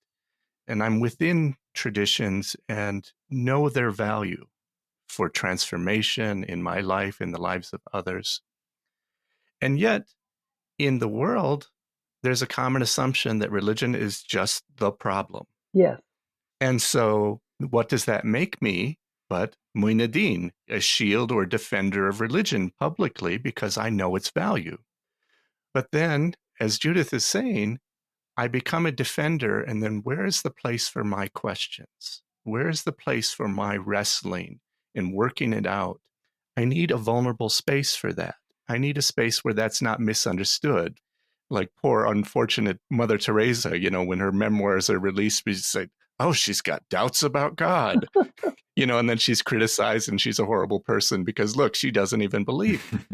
and I'm within traditions and know their value for transformation in my life, in the lives of others. And yet, in the world, there's a common assumption that religion is just the problem. Yes. And so what does that make me but Muinadeen, a shield or defender of religion publicly, because I know its value. But then, as Judith is saying, I become a defender, and then where is the place for my questions? Where's the place for my wrestling and working it out? I need a vulnerable space for that. I need a space where that's not misunderstood. Like poor, unfortunate Mother Teresa, when her memoirs are released, we say, oh, she's got doubts about God, and then she's criticized and she's a horrible person because, look, she doesn't even believe.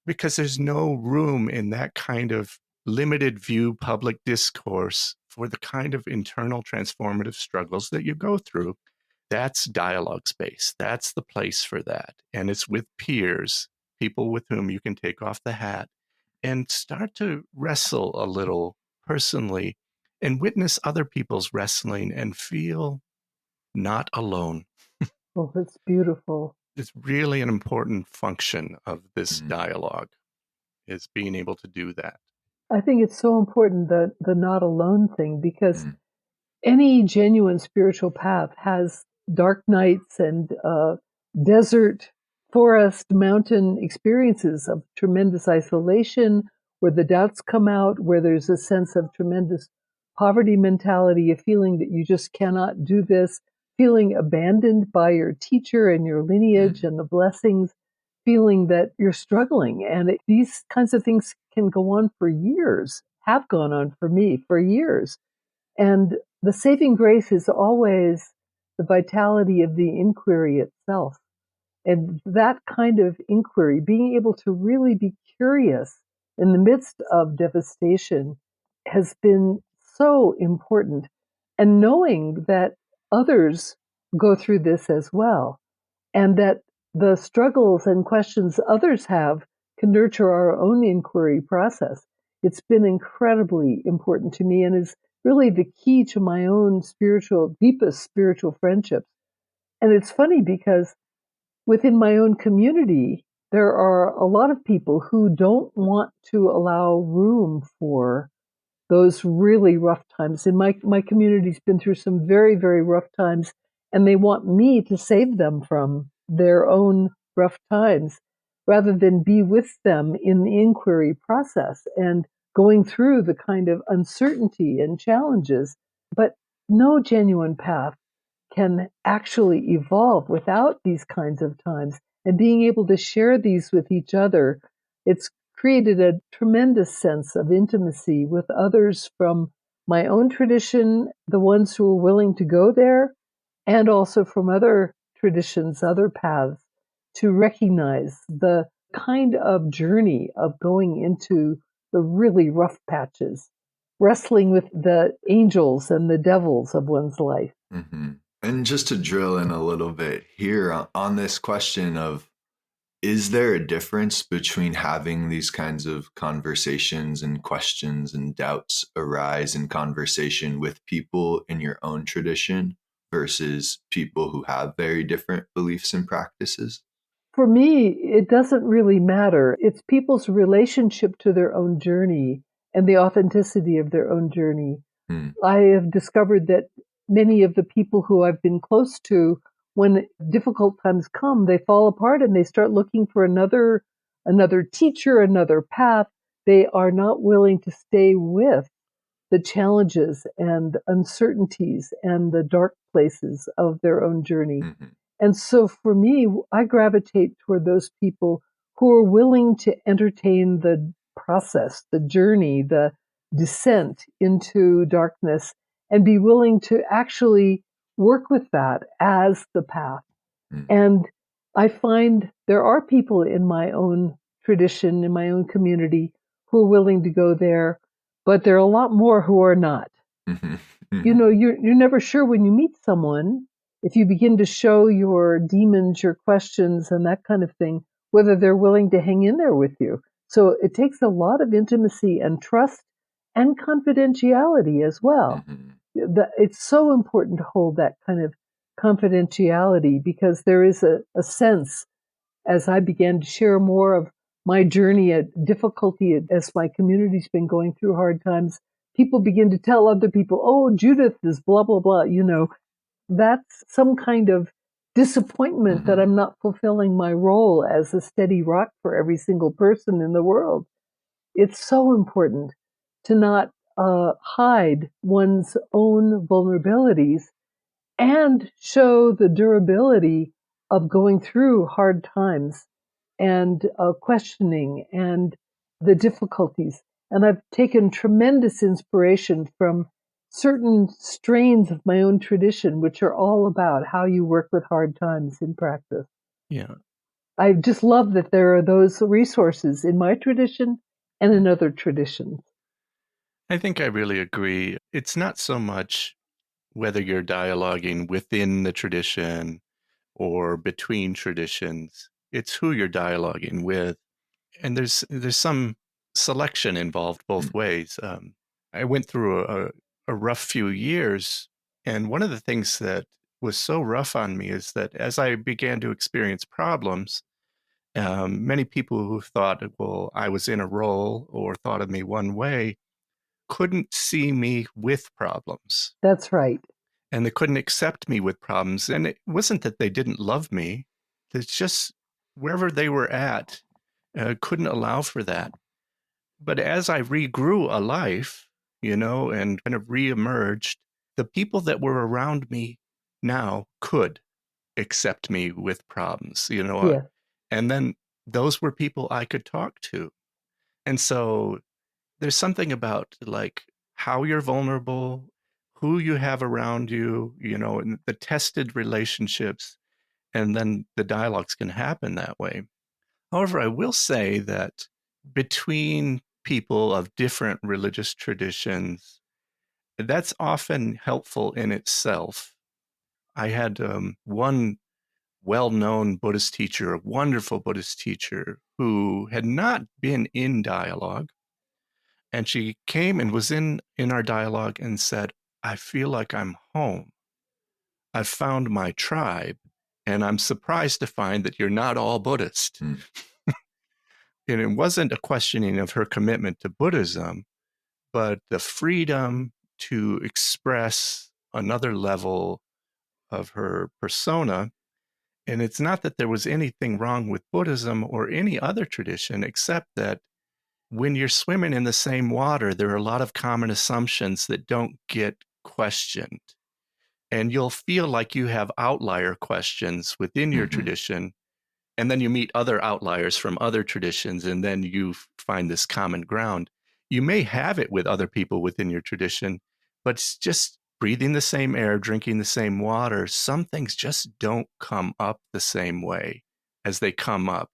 Because there's no room in that kind of limited view public discourse for the kind of internal transformative struggles that you go through. That's dialogue space. That's the place for that. And it's with peers, people with whom you can take off the hat and start to wrestle a little personally and witness other people's wrestling and feel not alone. Oh, that's beautiful. It's really an important function of this Mm. dialogue, is being able to do that. I think it's so important, the not alone thing, because Mm. any genuine spiritual path has dark nights and desert, forest, mountain experiences of tremendous isolation, where the doubts come out, where there's a sense of tremendous poverty mentality, a feeling that you just cannot do this, feeling abandoned by your teacher and your lineage and the blessings, feeling that you're struggling. And these kinds of things can go on for years, have gone on for me for years. And the saving grace is always the vitality of the inquiry itself. And that kind of inquiry, being able to really be curious in the midst of devastation, has been so important. And knowing that others go through this as well, and that the struggles and questions others have can nurture our own inquiry process. It's been incredibly important to me and is really the key to my own deepest spiritual friendships. And it's funny because within my own community, there are a lot of people who don't want to allow room for those really rough times. And my community's been through some very, very rough times, and they want me to save them from their own rough times rather than be with them in the inquiry process and going through the kind of uncertainty and challenges. But no genuine path can actually evolve without these kinds of times. And being able to share these with each other, it's created a tremendous sense of intimacy with others from my own tradition, the ones who are willing to go there, and also from other traditions, other paths, to recognize the kind of journey of going into the really rough patches, wrestling with the angels and the devils of one's life. Mm-hmm. And just to drill in a little bit here on this question of, is there a difference between having these kinds of conversations and questions and doubts arise in conversation with people in your own tradition versus people who have very different beliefs and practices? For me, it doesn't really matter. It's people's relationship to their own journey and the authenticity of their own journey. I have discovered that many of the people who I've been close to, when difficult times come, they fall apart and they start looking for another teacher, another path. They are not willing to stay with the challenges and uncertainties and the dark places of their own journey. Mm-hmm. And so for me, I gravitate toward those people who are willing to entertain the process, the journey, the descent into darkness, and be willing to actually work with that as the path. Mm-hmm. And I find there are people in my own tradition, in my own community, who are willing to go there, but there are a lot more who are not. Mm-hmm. Mm-hmm. You know, you're never sure when you meet someone, if you begin to show your demons, your questions, and that kind of thing, whether they're willing to hang in there with you. So it takes a lot of intimacy and trust and confidentiality as well. Mm-hmm. It's so important to hold that kind of confidentiality because there is a sense, as I began to share more of my journey at difficulty as my community's been going through hard times, people begin to tell other people, oh, Judith is blah, blah, blah. You know, that's some kind of disappointment that I'm not fulfilling my role as a steady rock for every single person in the world. It's so important to not hide one's own vulnerabilities and show the durability of going through hard times and questioning and the difficulties. And I've taken tremendous inspiration from certain strains of my own tradition, which are all about how you work with hard times in practice. Yeah. I just love that there are those resources in my tradition and in other traditions. I think I really agree. It's not so much whether you're dialoguing within the tradition or between traditions. It's who you're dialoguing with. And there's some selection involved both ways. I went through a rough few years, and one of the things that was so rough on me is that as I began to experience problems, many people who thought, well, I was in a role or thought of me one way couldn't see me with problems. That's right. And they couldn't accept me with problems. And it wasn't that they didn't love me. It's just wherever they were at couldn't allow for that. But as I regrew a life, and kind of reemerged, the people that were around me now could accept me with problems, Yeah. and then those were people I could talk to. And so there's something about like how you're vulnerable, who you have around you, and the tested relationships, and then the dialogues can happen that way. However, I will say that between people of different religious traditions, that's often helpful in itself. I had one well-known Buddhist teacher, a wonderful Buddhist teacher, who had not been in dialogue. And she came and was in our dialogue and said, I feel like I'm home. I've found my tribe, and I'm surprised to find that you're not all Buddhist. Mm. And it wasn't a questioning of her commitment to Buddhism, but the freedom to express another level of her persona. And it's not that there was anything wrong with Buddhism or any other tradition, except that when you're swimming in the same water, there are a lot of common assumptions that don't get questioned. And you'll feel like you have outlier questions within your tradition. And then you meet other outliers from other traditions, and then you find this common ground. You may have it with other people within your tradition, but it's just breathing the same air, drinking the same water. Some things just don't come up the same way as they come up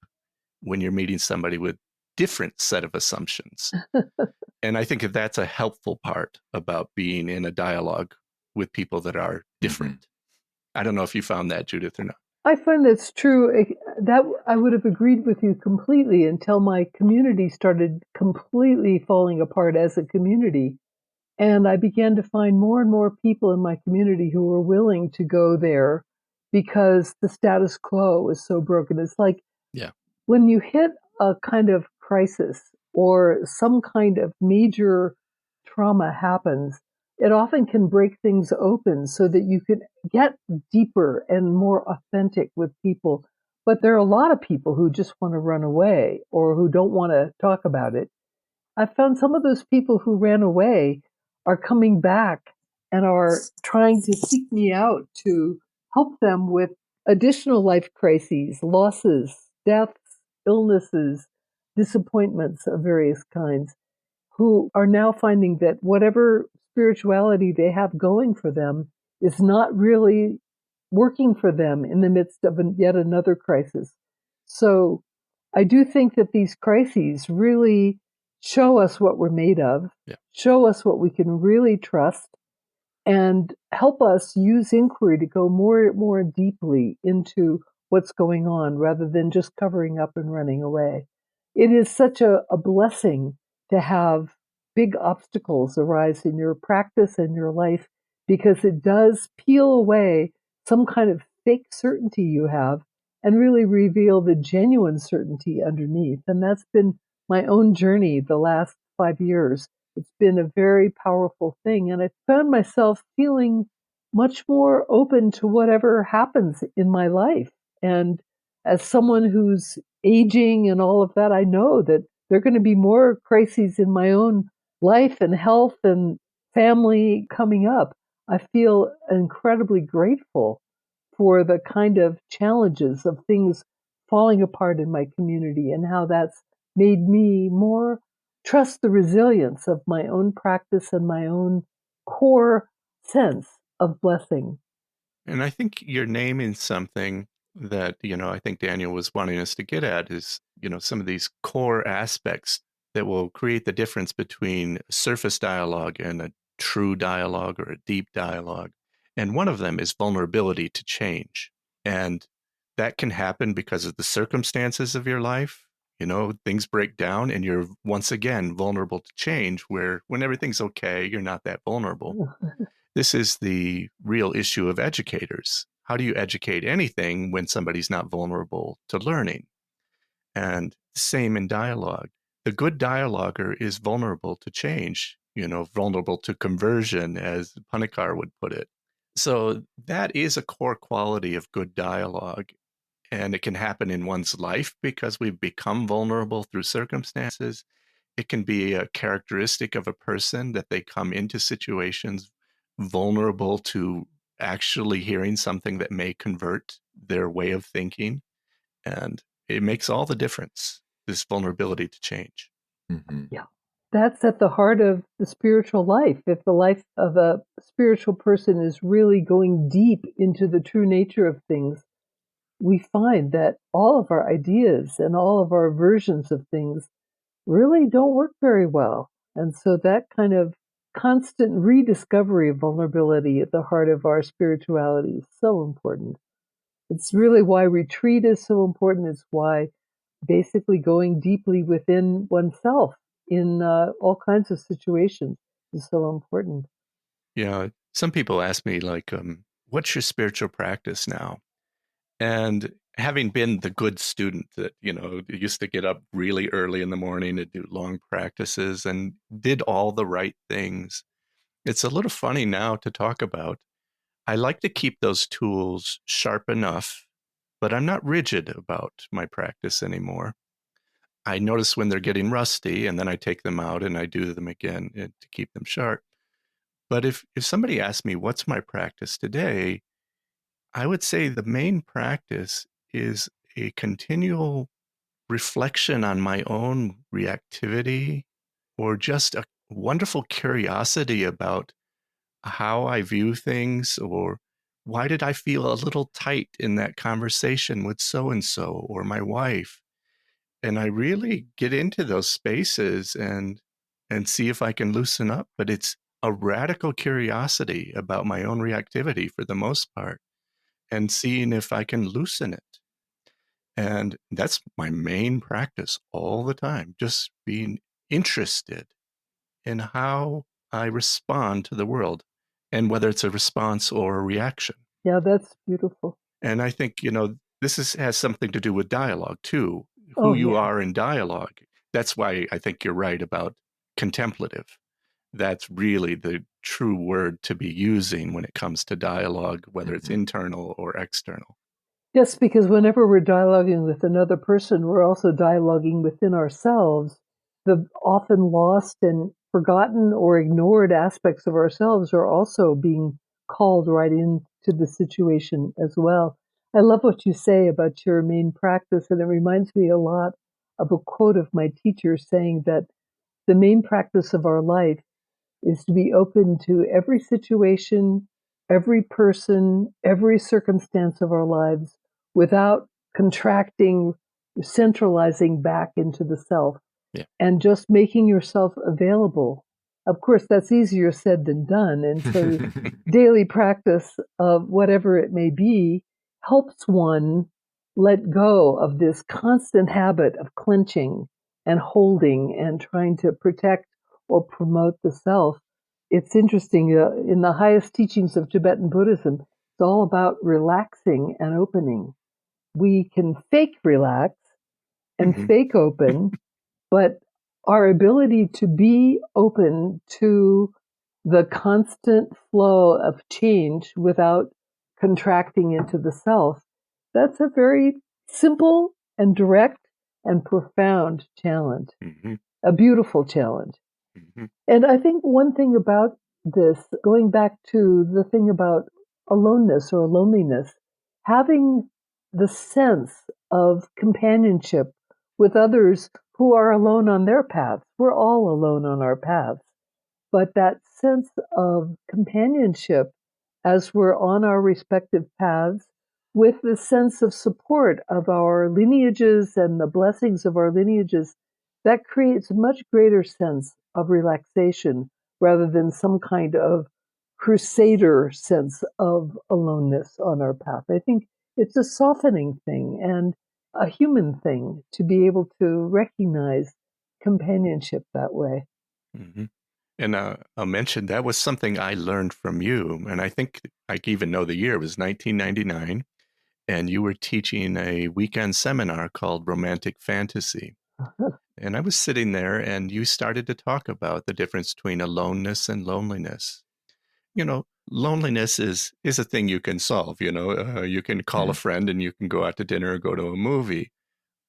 when you're meeting somebody with different set of assumptions. And I think that that's a helpful part about being in a dialogue with people that are different. I don't know if you found that, Judith, or not. I find that's true. That I would have agreed with you completely until my community started completely falling apart as a community. And I began to find more and more people in my community who were willing to go there because the status quo was so broken. It's like when you hit a kind of crisis or some kind of major trauma happens, it often can break things open so that you can get deeper and more authentic with people. But there are a lot of people who just want to run away or who don't want to talk about it. I found some of those people who ran away are coming back and are trying to seek me out to help them with additional life crises, losses, deaths, illnesses, disappointments of various kinds, who are now finding that whatever spirituality they have going for them is not really working for them in the midst of yet another crisis. So I do think that these crises really show us what we're made of, show us what we can really trust, and help us use inquiry to go more deeply into what's going on rather than just covering up and running away. It is such a blessing to have big obstacles arise in your practice and your life because it does peel away some kind of fake certainty you have and really reveal the genuine certainty underneath. And that's been my own journey the last 5 years. It's been a very powerful thing. And I found myself feeling much more open to whatever happens in my life. And as someone who's aging and all of that, I know that there are going to be more crises in my own life and health and family coming up. I feel incredibly grateful for the kind of challenges of things falling apart in my community and how that's made me more trust the resilience of my own practice and my own core sense of blessing. And I think you're naming something that, I think Daniel was wanting us to get at is, some of these core aspects that will create the difference between surface dialogue and a true dialogue or a deep dialogue. And one of them is vulnerability to change. And that can happen because of the circumstances of your life. Things break down and you're once again vulnerable to change, where when everything's okay, you're not that vulnerable. This is the real issue of educators. How do you educate anything when somebody's not vulnerable to learning? And same in dialogue. The good dialoguer is vulnerable to change, vulnerable to conversion, as Panikar would put it. So that is a core quality of good dialogue. And it can happen in one's life because we've become vulnerable through circumstances. It can be a characteristic of a person that they come into situations vulnerable to actually hearing something that may convert their way of thinking. And it makes all the difference, this vulnerability to change. Mm-hmm. Yeah. That's at the heart of the spiritual life. If the life of a spiritual person is really going deep into the true nature of things, we find that all of our ideas and all of our versions of things really don't work very well. And so that kind of constant rediscovery of vulnerability at the heart of our spirituality is so important. It's really why retreat is so important. It's why basically going deeply within oneself in all kinds of situations is so important. Yeah. Some people ask me, like, what's your spiritual practice now? And having been the good student that, used to get up really early in the morning to do long practices and did all the right things, it's a little funny now to talk about. I like to keep those tools sharp enough, but I'm not rigid about my practice anymore. I notice when they're getting rusty, and then I take them out and I do them again to keep them sharp. But if somebody asks me, what's my practice today? I would say the main practice is a continual reflection on my own reactivity, or just a wonderful curiosity about how I view things, or why did I feel a little tight in that conversation with so and so or my wife? And I really get into those spaces and see if I can loosen up. But it's a radical curiosity about my own reactivity for the most part, and seeing if I can loosen it. And that's my main practice all the time, just being interested in how I respond to the world, and whether it's a response or a reaction. Yeah, that's beautiful. And I think, this has something to do with dialogue too, who Oh, you yeah. are in dialogue. That's why I think you're right about contemplative. That's really the true word to be using when it comes to dialogue, whether it's internal or external. Yes, because whenever we're dialoguing with another person, we're also dialoguing within ourselves. The often lost and forgotten or ignored aspects of ourselves are also being called right into the situation as well. I love what you say about your main practice, and it reminds me a lot of a quote of my teacher saying that the main practice of our life is to be open to every situation, every person, every circumstance of our lives without contracting, centralizing back into the self, Yeah. and just making yourself available. Of course, that's easier said than done. And so daily practice of whatever it may be helps one let go of this constant habit of clenching and holding and trying to protect or promote the self. It's interesting, in the highest teachings of Tibetan Buddhism, it's all about relaxing and opening. We can fake relax and fake open, but our ability to be open to the constant flow of change without contracting into the self, that's a very simple and direct and profound challenge, Mm-hmm. a beautiful challenge. Mm-hmm. And I think one thing about this, going back to the thing about aloneness or loneliness, having the sense of companionship with others who are alone on their paths. We're all alone on our paths. But that sense of companionship as we're on our respective paths, with the sense of support of our lineages and the blessings of our lineages, that creates a much greater sense of relaxation rather than some kind of crusader sense of aloneness on our path. I think it's a softening thing and a human thing to be able to recognize companionship that way. Mm-hmm. And I'll mention that was something I learned from you. And I think I even know the year. It was 1999. And you were teaching a weekend seminar called Romantic Fantasy. And I was sitting there and you started to talk about the difference between aloneness and loneliness. You know, loneliness is a thing you can solve. You can call a friend and you can go out to dinner or go to a movie.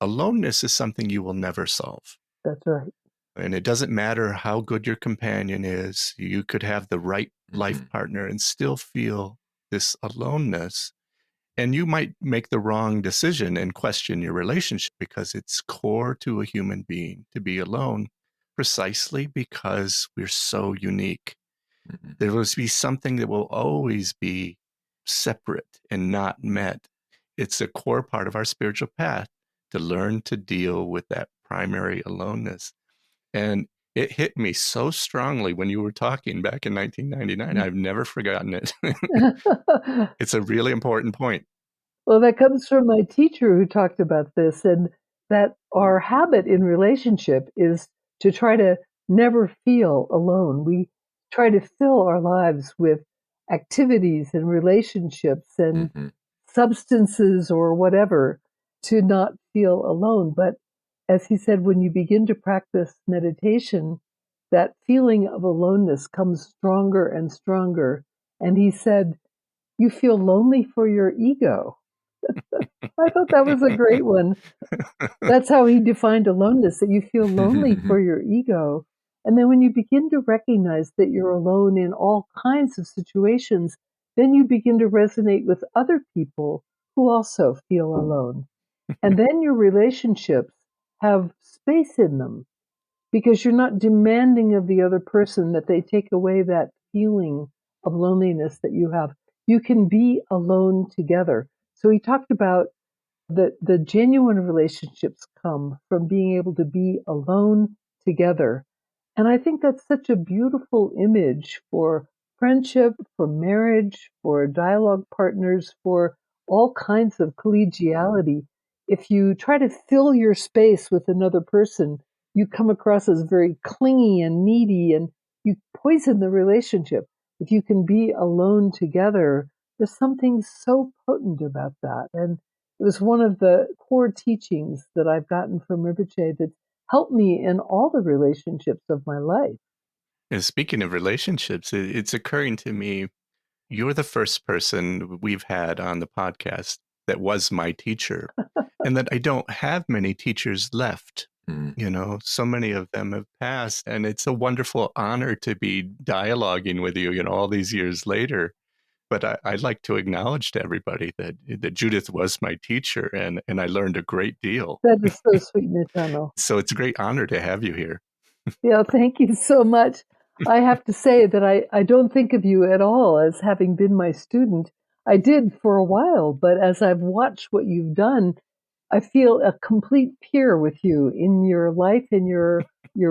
Aloneness is something you will never solve. That's right. And it doesn't matter how good your companion is. You could have the right life partner and still feel this aloneness. And you might make the wrong decision and question your relationship because it's core to a human being to be alone, precisely because we're so unique. There will be something that will always be separate and not met. It's a core part of our spiritual path to learn to deal with that primary aloneness. And it hit me so strongly when you were talking back in 1999. I've never forgotten it. It's a really important point. Well, that comes from my teacher who talked about this, and that our habit in relationship is to try to never feel alone. We try to fill our lives with activities and relationships and substances or whatever to not feel alone. But as he said, when you begin to practice meditation, that feeling of aloneness comes stronger and stronger. And he said, you feel lonely for your ego. I thought that was a great one. That's how he defined aloneness, that you feel lonely for your ego. And then when you begin to recognize that you're alone in all kinds of situations, then you begin to resonate with other people who also feel alone. And then your relationships have space in them because you're not demanding of the other person that they take away that feeling of loneliness that you have. You can be alone together. So he talked about the genuine relationships come from being able to be alone together. And I think that's such a beautiful image for friendship, for marriage, for dialogue partners, for all kinds of collegiality. If you try to fill your space with another person, you come across as very clingy and needy and you poison the relationship. If you can be alone together, there's something so potent about that. And it was one of the core teachings that I've gotten from Rinpoche that's helped me in all the relationships of my life. And speaking of relationships, it's occurring to me, you're the first person we've had on the podcast that was my teacher, and that I don't have many teachers left. So many of them have passed, and it's a wonderful honor to be dialoguing with you, all these years later. But I'd like to acknowledge to everybody that Judith was my teacher, and I learned a great deal. That is so sweet, Nitano. So it's a great honor to have you here. Yeah, thank you so much. I have to say that I don't think of you at all as having been my student. I did for a while, but as I've watched what you've done, I feel a complete peer with you in your life, in your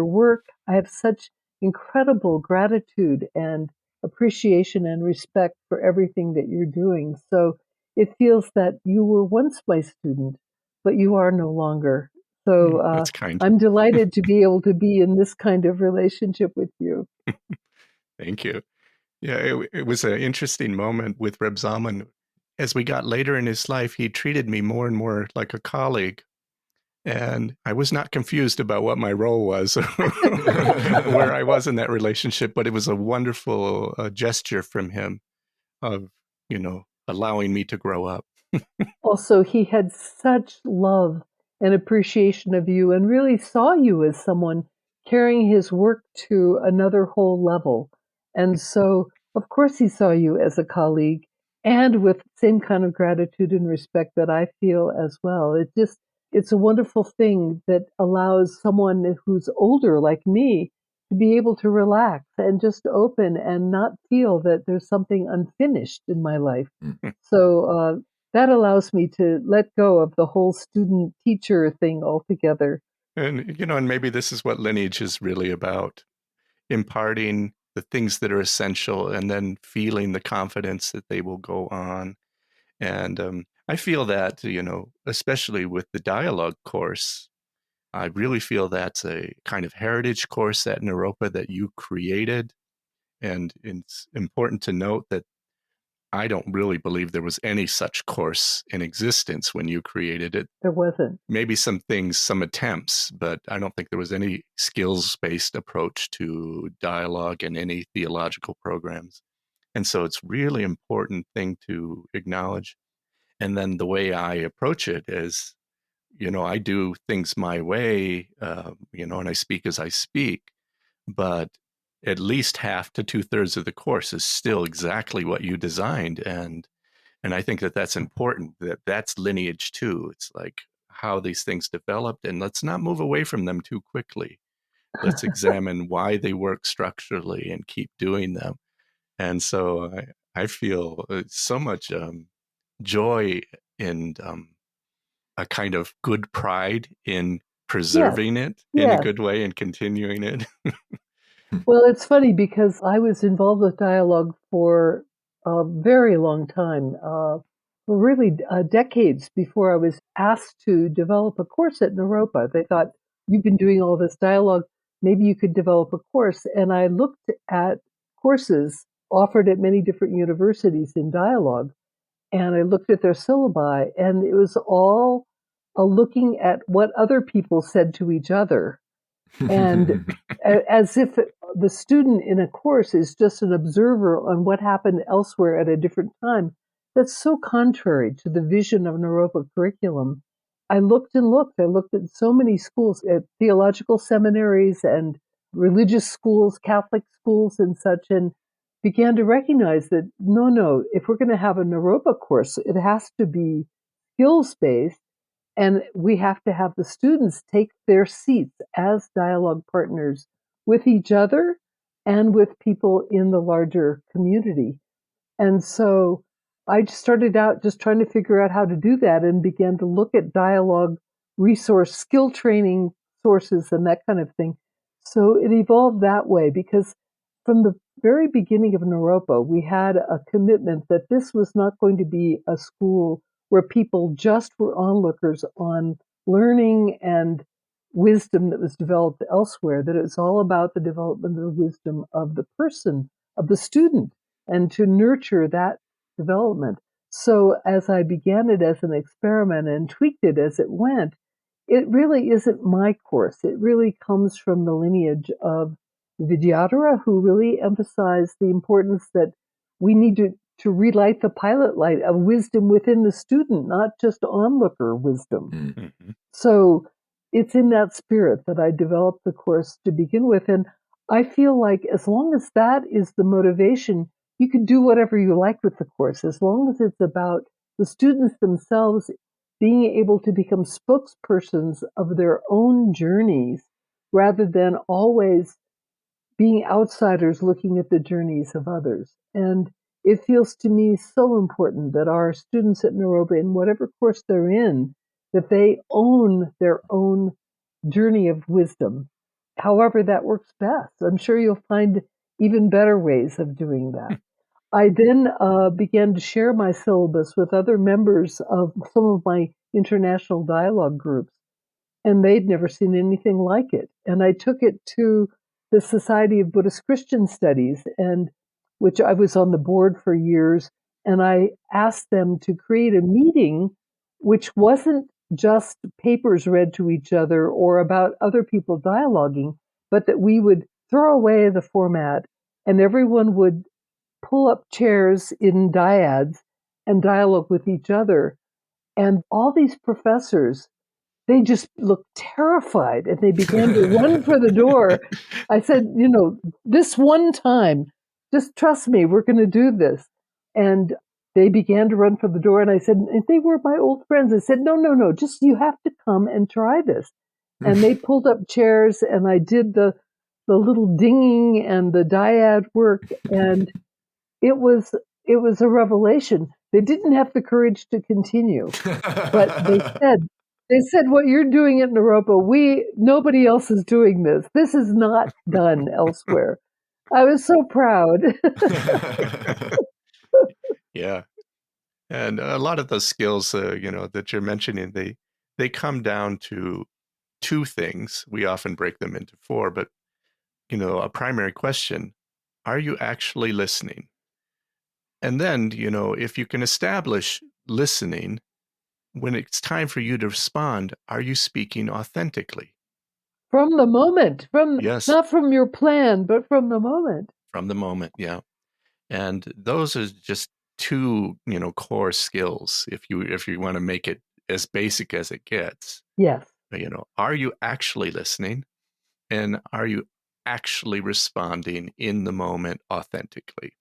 work. I have such incredible gratitude and appreciation and respect for everything that you're doing. So it feels that you were once my student, but you are no longer. So That's kind. I'm delighted to be able to be in this kind of relationship with you. Thank you. Yeah, it was an interesting moment with Reb Zalman. As we got later in his life, he treated me more and more like a colleague. And I was not confused about what my role was, where I was in that relationship, but it was a wonderful gesture from him of, allowing me to grow up. Also, he had such love and appreciation of you and really saw you as someone carrying his work to another whole level. And so, of course, he saw you as a colleague and with the same kind of gratitude and respect that I feel as well. It's a wonderful thing that allows someone who's older like me to be able to relax and just open and not feel that there's something unfinished in my life. So that allows me to let go of the whole student teacher thing altogether. And maybe this is what lineage is really about, imparting the things that are essential and then feeling the confidence that they will go on. And I feel that, especially with the dialogue course, I really feel that's a kind of heritage course at Naropa that you created. And it's important to note that I don't really believe there was any such course in existence when you created it. There wasn't. Maybe some things, some attempts, but I don't think there was any skills-based approach to dialogue in any theological programs. And so it's really important thing to acknowledge. And then the way I approach it is, I do things my way, and I speak as I speak, but at least half to 2/3 of the course is still exactly what you designed. And I think that that's important, that's lineage too. It's like how these things developed, and let's not move away from them too quickly. Let's examine why they work structurally and keep doing them. And so I feel so much joy and a kind of good pride in preserving it in a good way and continuing it. Well, it's funny because I was involved with dialogue for a very long time, really decades before I was asked to develop a course at Naropa. They thought, you've been doing all this dialogue, maybe you could develop a course. And I looked at courses offered at many different universities in dialogue, and I looked at their syllabi, and it was all looking at what other people said to each other. And as if the student in a course is just an observer on what happened elsewhere at a different time. That's so contrary to the vision of Naropa curriculum. I looked and looked. I looked at so many schools, at theological seminaries and religious schools, Catholic schools and such, and began to recognize that, no, if we're going to have a Naropa course, it has to be skills-based. And we have to have the students take their seats as dialogue partners with each other and with people in the larger community. And so I just started out just trying to figure out how to do that and began to look at dialogue resource, skill training sources and that kind of thing. So it evolved that way because from the very beginning of Naropa, we had a commitment that this was not going to be a school where people just were onlookers on learning and wisdom that was developed elsewhere, that it was all about the development of the wisdom of the person, of the student, and to nurture that development. So as I began it as an experiment and tweaked it as it went, it really isn't my course. It really comes from the lineage of Vidyadhara, who really emphasized the importance that we need to relight the pilot light of wisdom within the student, not just onlooker wisdom. Mm-hmm. So it's in that spirit that I developed the course to begin with. And I feel like as long as that is the motivation, you can do whatever you like with the course, as long as it's about the students themselves being able to become spokespersons of their own journeys rather than always being outsiders looking at the journeys of others. And it feels to me so important that our students at Naropa, in whatever course they're in, that they own their own journey of wisdom, however that works best. I'm sure you'll find even better ways of doing that. I then began to share my syllabus with other members of some of my international dialogue groups, and they'd never seen anything like it. And I took it to the Society of Buddhist-Christian Studies, and which I was on the board for years, and I asked them to create a meeting which wasn't just papers read to each other or about other people dialoguing, but that we would throw away the format and everyone would pull up chairs in dyads and dialogue with each other. And all these professors, they just looked terrified and they began to run for the door. I said, this one time, just trust me, we're going to do this. And they began to run for the door. And I said, and they were my old friends. I said, no, just you have to come and try this. And they pulled up chairs and I did the little dinging and the dyad work. And it was a revelation. They didn't have the courage to continue, but they said, what you're doing at Naropa, nobody else is doing this. This is not done elsewhere. I was so proud. Yeah. And a lot of those skills, that you're mentioning, they come down to two things. We often break them into four, but, a primary question, are you actually listening? And then, if you can establish listening, when it's time for you to respond, are you speaking authentically? From the moment, Yes. Not from your plan, but from the moment. From the moment, yeah. And those are just two, core skills if you want to make it as basic as it gets. Yes. Are you actually listening? And are you actually responding in the moment authentically?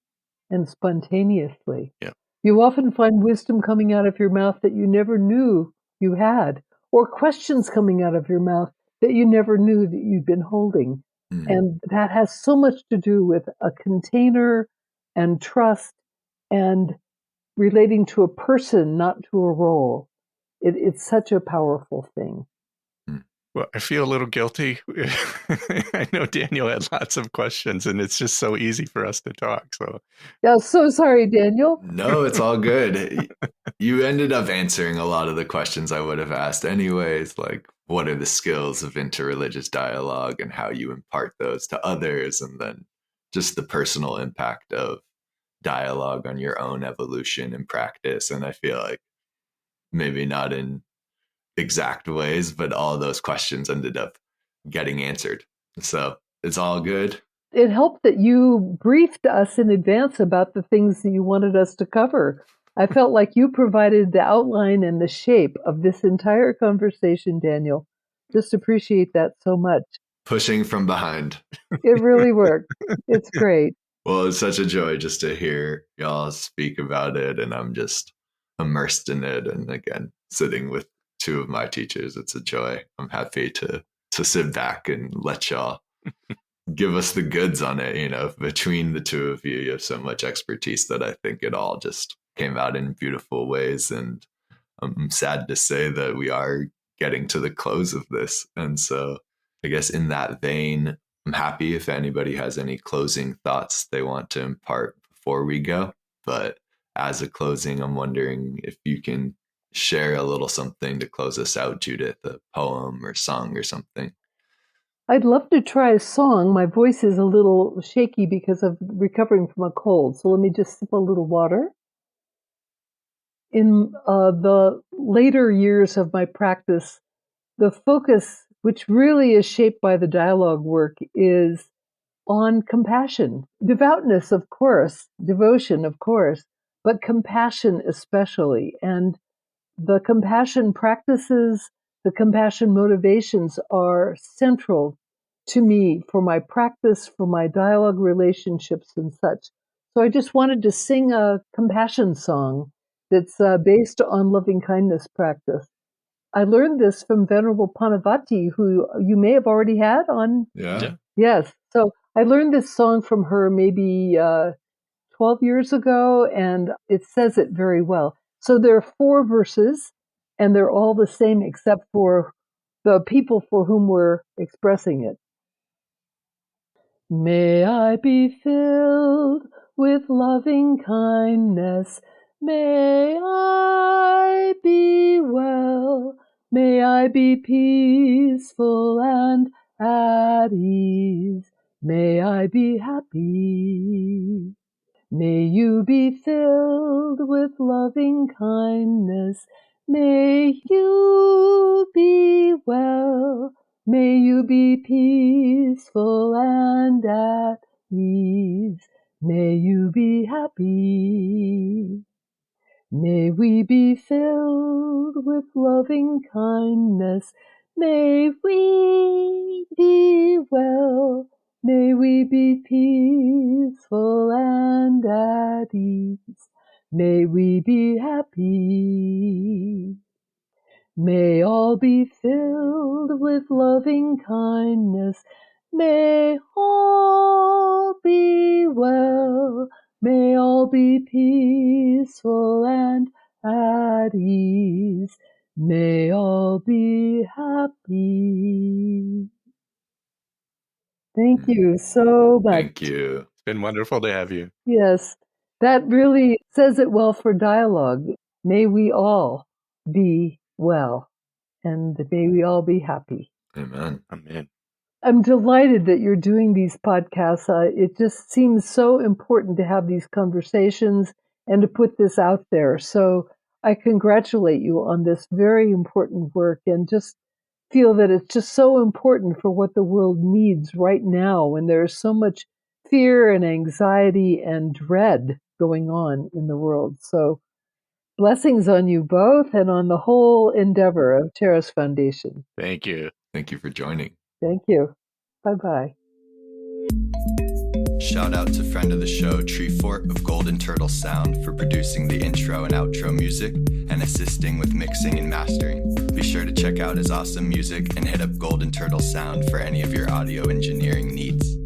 And spontaneously. Yeah. You often find wisdom coming out of your mouth that you never knew you had, or questions coming out of your mouth that you never knew that you'd been holding. And that has so much to do with a container and trust and relating to a person, not to a role. It's such a powerful thing. Well, I feel a little guilty. I know Daniel had lots of questions, and it's just so easy for us to talk. So, yeah, so sorry, Daniel. No, it's all good. You ended up answering a lot of the questions I would have asked anyways, like what are the skills of interreligious dialogue and how you impart those to others, and then just the personal impact of dialogue on your own evolution and practice. And I feel like maybe not in exact ways, but all those questions ended up getting answered. So it's all good. It helped that you briefed us in advance about the things that you wanted us to cover. I felt like you provided the outline and the shape of this entire conversation, Daniel. Just appreciate that so much. Pushing from behind. It really worked. It's great. Well, it's such a joy just to hear y'all speak about it, and I'm just immersed in it. And again, sitting with two of my teachers, it's a joy. I'm happy to sit back and let y'all give us the goods on it. Between the two of you, you have so much expertise that I think it all just came out in beautiful ways. And I'm sad to say that we are getting to the close of this. And so I guess in that vein, I'm happy if anybody has any closing thoughts they want to impart before we go. But as a closing, I'm wondering if you can share a little something to close us out, Judith, a poem or song or something. I'd love to try a song. My voice is a little shaky because of recovering from a cold. So let me just sip a little water. In the later years of my practice, the focus, which really is shaped by the dialogue work, is on compassion. Devoutness, of course, devotion, of course, but compassion especially. And the compassion practices, the compassion motivations are central to me for my practice, for my dialogue relationships and such. So I just wanted to sing a compassion song that's based on loving kindness practice. I learned this from Venerable Panavati, who you may have already had on. Yeah. Yes. So I learned this song from her maybe 12 years ago, and it says it very well. So there are 4 verses, and they're all the same except for the people for whom we're expressing it. May I be filled with loving kindness. May I be well. May I be peaceful and at ease. May I be happy. May you be filled with loving kindness. May you be well. May you be peaceful and at ease. May you be happy. May we be filled with loving kindness. May we be well. May we be peaceful and at ease. May we be happy. May all be filled with loving kindness. May all be well. May all be peaceful and at ease. May all be happy. Thank you so much. Thank you. It's been wonderful to have you. Yes, that really says it well for dialogue. May we all be well, and may we all be happy. Amen. Amen. I'm delighted that you're doing these podcasts. It just seems so important to have these conversations and to put this out there. So I congratulate you on this very important work, and just feel that it's just so important for what the world needs right now when there's so much fear and anxiety and dread going on in the world. So blessings on you both and on the whole endeavor of Terrace Foundation. Thank you. Thank you for joining. Thank you. Bye-bye. Shout out to friend of the show, Treefort of Golden Turtle Sound, for producing the intro and outro music and assisting with mixing and mastering. Be sure to check out his awesome music and hit up Golden Turtle Sound for any of your audio engineering needs.